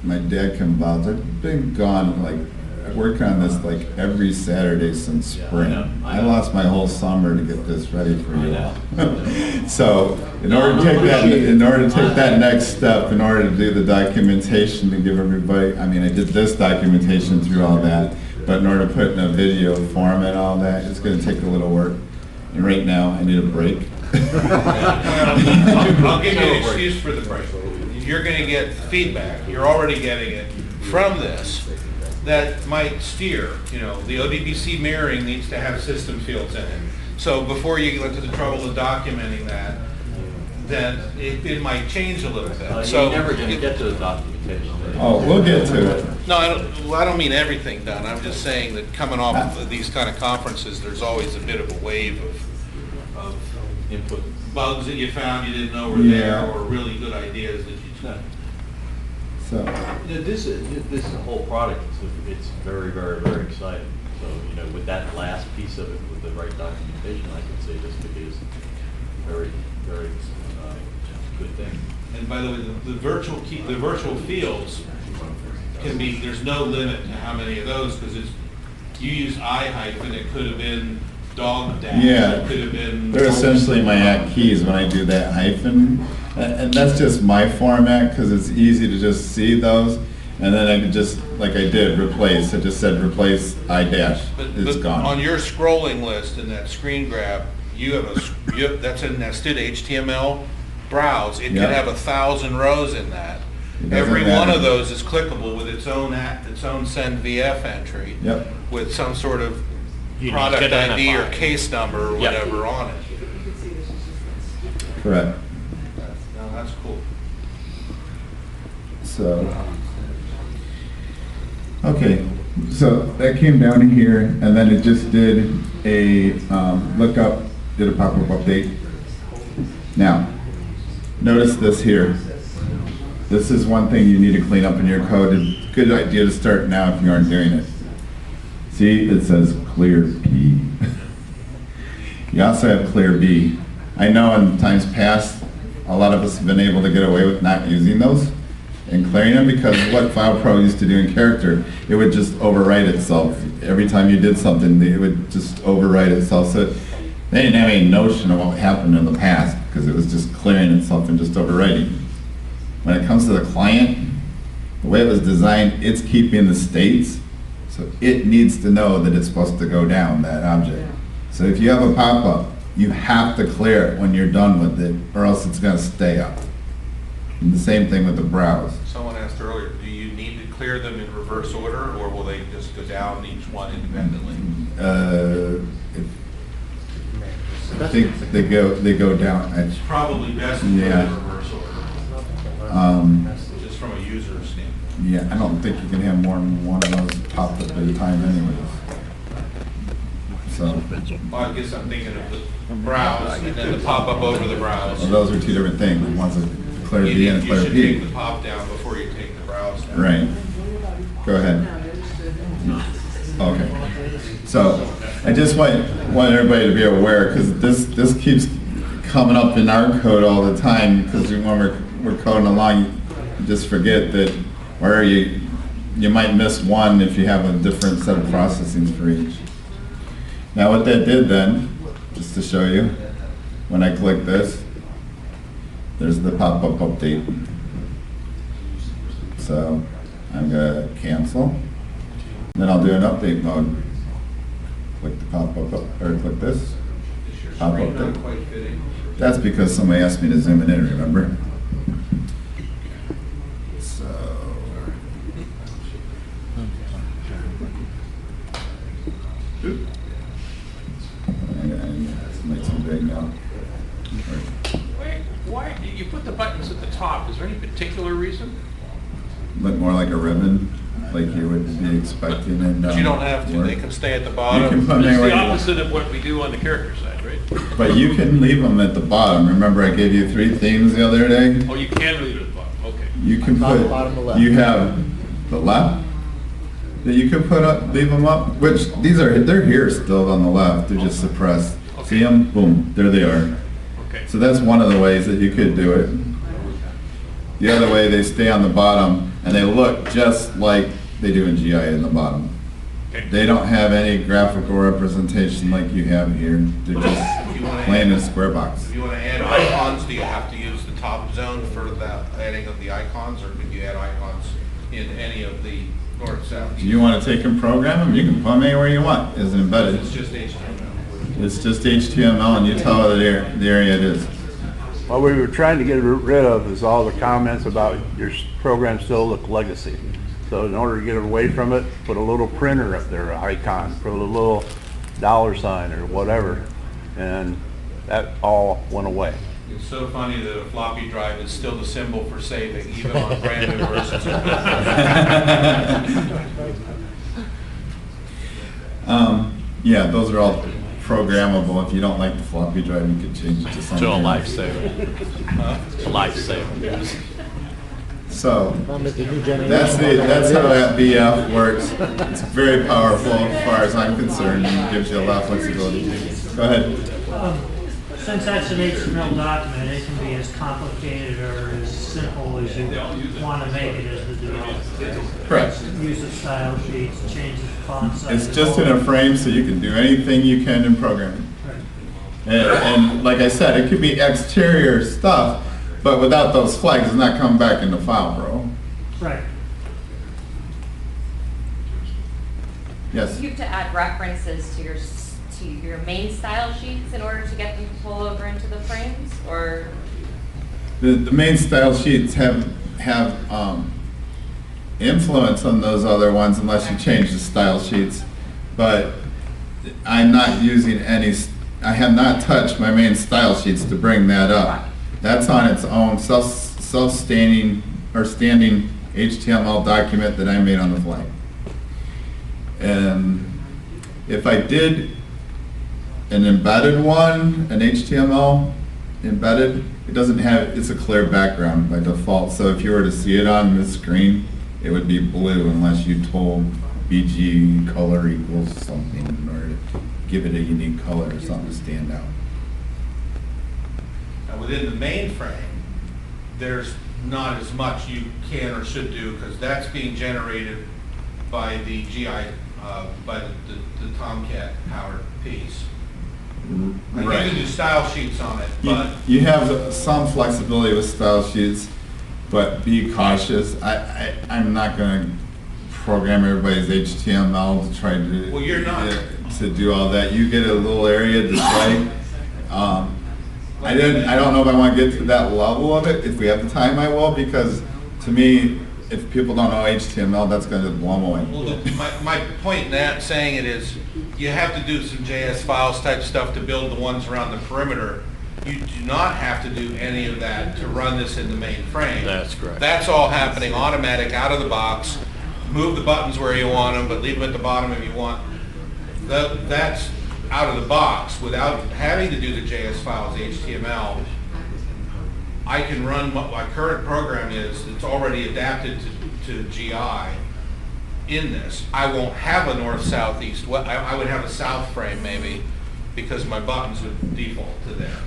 [SPEAKER 1] my dad can vouch, I've been gone, working on this every Saturday since spring. I lost my whole summer to get this ready for you all. So, in order to take that next step, in order to do the documentation to give everybody, I did this documentation through all that, but in order to put in a video form and all that, it's gonna take a little work. And right now, I need a break.
[SPEAKER 3] I'll give you an excuse for the break. You're gonna get feedback, you're already getting it from this, that might steer, the ODBC mirroring needs to have system fields in it. So before you go to the trouble of documenting that, then it might change a little bit.
[SPEAKER 17] You're never going to get to the documentation.
[SPEAKER 1] Oh, we'll get to it.
[SPEAKER 3] No, I don't mean everything done. I'm just saying that coming off of these kind of conferences, there's always a bit of a wave of
[SPEAKER 17] input,
[SPEAKER 3] bugs that you found you didn't know were there, or really good ideas that you took.
[SPEAKER 1] So
[SPEAKER 17] this whole product, it's very, very, very exciting. So, with that last piece of it, with the right documentation, I can say this could be a very, very good thing.
[SPEAKER 3] And by the way, the virtual fields can be, there's no limit to how many of those, because you use I-hyphen, it could have been dog dash, it could have been.
[SPEAKER 1] They're essentially my at keys when I do that hyphen. And that's just my format, because it's easy to just see those. And then I could just, like I did, replace. I just said replace I dash. It's gone.
[SPEAKER 3] On your scrolling list in that screen grab, that's in that std HTML browse. It could have 1,000 rows in that. Every one of those is clickable with its own send VF entry, with some sort of product ID or case number or whatever on it.
[SPEAKER 1] Correct.
[SPEAKER 3] No, that's cool.
[SPEAKER 1] So, okay, so that came down here, and then it just did a lookup, did a pop-up update. Now, notice this here. This is one thing you need to clean up in your code. It's a good idea to start now if you aren't doing it. See, it says clear P. You also have clear B. I know in times past, a lot of us have been able to get away with not using those and clearing them, because what filePro used to do in character, it would just overwrite itself. Every time you did something, it would just overwrite itself. So they didn't have any notion of what happened in the past, because it was just clearing itself and just overwriting. When it comes to the client, the way it was designed, it's keeping the states, so it needs to know that it's supposed to go down, that object. So if you have a pop-up, you have to clear it when you're done with it, or else it's going to stay up. And the same thing with the browse.
[SPEAKER 3] Someone asked earlier, do you need to clear them in reverse order, or will they just go down each one independently?
[SPEAKER 1] I think they go down.
[SPEAKER 3] It's probably best to put it in reverse order. Just from a user standpoint.
[SPEAKER 1] Yeah, I don't think you can have more than one of those pop up at a time anyways. So.
[SPEAKER 3] Well, I guess I'm thinking of the browse and then the pop-up over the browse.
[SPEAKER 1] Well, those are two different things. One's a clear B and a clear P.
[SPEAKER 3] You should take the pop down before you take the browse down.
[SPEAKER 1] Right. Go ahead. Okay. So I just want everybody to be aware, because this keeps coming up in our code all the time, because when we're coding along, you just forget that where you might miss one if you have a different set of processings for each. Now what that did then, just to show you, when I click this, there's the pop-up update. So I'm going to cancel. Then I'll do an update mode. Click the pop-up, or click this. Pop-up update. That's because somebody asked me to zoom it in, remember? So,
[SPEAKER 11] the buttons at the top? Is there any particular reason?
[SPEAKER 1] Look more like a ribbon, like you would be expecting in.
[SPEAKER 3] But you don't have to, they can stay at the
[SPEAKER 1] You
[SPEAKER 3] bottom.
[SPEAKER 1] can put them
[SPEAKER 11] It's
[SPEAKER 1] anywhere
[SPEAKER 11] the
[SPEAKER 1] you want.
[SPEAKER 11] opposite of what we do on the character side, right?
[SPEAKER 1] But you can leave them at the bottom. Remember I gave you 3 themes the other day?
[SPEAKER 11] Oh, you can leave it at the bottom, okay.
[SPEAKER 1] You can
[SPEAKER 5] Top,
[SPEAKER 1] put,
[SPEAKER 5] bottom, or left.
[SPEAKER 1] you have the left that you can put up, leave them up, which they're here still on the left, they're just suppressed. See them? Boom, there they are.
[SPEAKER 11] Okay.
[SPEAKER 1] So that's one of the ways that you could do it. The other way, they stay on the bottom and they look just like they do in GI in the bottom.
[SPEAKER 11] Okay.
[SPEAKER 1] They don't have any graphical representation like you have here. They're just
[SPEAKER 3] You wanna
[SPEAKER 1] plain
[SPEAKER 3] add-
[SPEAKER 1] a square box.
[SPEAKER 3] If you want to add icons, do you have to use the top zone for the adding of the icons, or could you add icons in any of the north, south,
[SPEAKER 1] Do
[SPEAKER 3] east?
[SPEAKER 1] you want to take and program them? You can put them anywhere you want. It's embedded.
[SPEAKER 3] It's just HTML.
[SPEAKER 1] It's just HTML and you tell it the area it is.
[SPEAKER 14] What we were trying to get rid of is all the comments about your program still look legacy. So in order to get away from it, put a little printer up there, an icon, put a little $sign or whatever, and that all went away.
[SPEAKER 3] It's so funny that a floppy drive is still the symbol for saving, even on brand new versions.
[SPEAKER 1] Yeah, those are all programmable. If you don't like the floppy drive, you could change it to something.
[SPEAKER 10] To a lifesaver. A lifesaver.
[SPEAKER 1] So,
[SPEAKER 5] I'm at the new generation.
[SPEAKER 1] that's how that BF works. It's very powerful as far as I'm concerned and gives you a lot of flexibility. Go ahead.
[SPEAKER 18] Since that's an HTML document, it can be as complicated or as simple as you want to make it as the developer.
[SPEAKER 1] Correct.
[SPEAKER 18] Use the style sheets, change the font size.
[SPEAKER 1] It's just in a frame so you can do anything you can in programming. And like I said, it could be exterior stuff, but without those flags, it's not coming back into filePro.
[SPEAKER 18] Right.
[SPEAKER 1] Yes?
[SPEAKER 19] You have to add references to your main style sheets in order to get them to pull over into the frames, or?
[SPEAKER 1] The main style sheets have influence on those other ones unless you change the style sheets. But I'm not using any, I have not touched my main style sheets to bring that up. That's on its own self-standing or standing HTML document that I made on the fly. And if I did an embedded one, an HTML embedded, it doesn't have, it's a clear background by default. So if you were to see it on this screen, it would be blue unless you told BG color equals something in order to give it a unique color or something to stand out.
[SPEAKER 3] Now, within the mainframe, there's not as much you can or should do, because that's being generated by the GI, by the Tomcat powered piece. Like
[SPEAKER 1] Right.
[SPEAKER 3] you can do style sheets on it, but
[SPEAKER 1] You have some flexibility with style sheets, but be cautious. I'm not going to program everybody's HTML to try to
[SPEAKER 3] Well, you're not.
[SPEAKER 1] to do all that. You get a little area display. I don't know if I want to get to that level of it. If we have the time, I will, because to me, if people don't know HTML, that's going to blow them away.
[SPEAKER 3] well, my point in that saying it is, you have to do some JS files type stuff to build the ones around the perimeter. You do not have to do any of that to run this in the main frame.
[SPEAKER 10] That's correct.
[SPEAKER 3] That's all happening automatic, out of the box. Move the buttons where you want them, but leave them at the bottom if you want. That's out of the box without having to do the JS files, HTML. I can run, my current program is, it's already adapted to GI in this. I won't have a north, south, east, west. I would have a south frame maybe, because my buttons would default to there.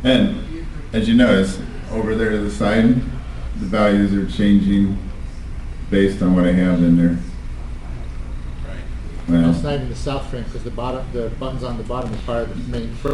[SPEAKER 1] And as you notice, over there to the side, the values are changing based on what I have in there.
[SPEAKER 3] Right.
[SPEAKER 1] Well,
[SPEAKER 5] It's not even the south frame, because the buttons on the bottom is part of the main frame.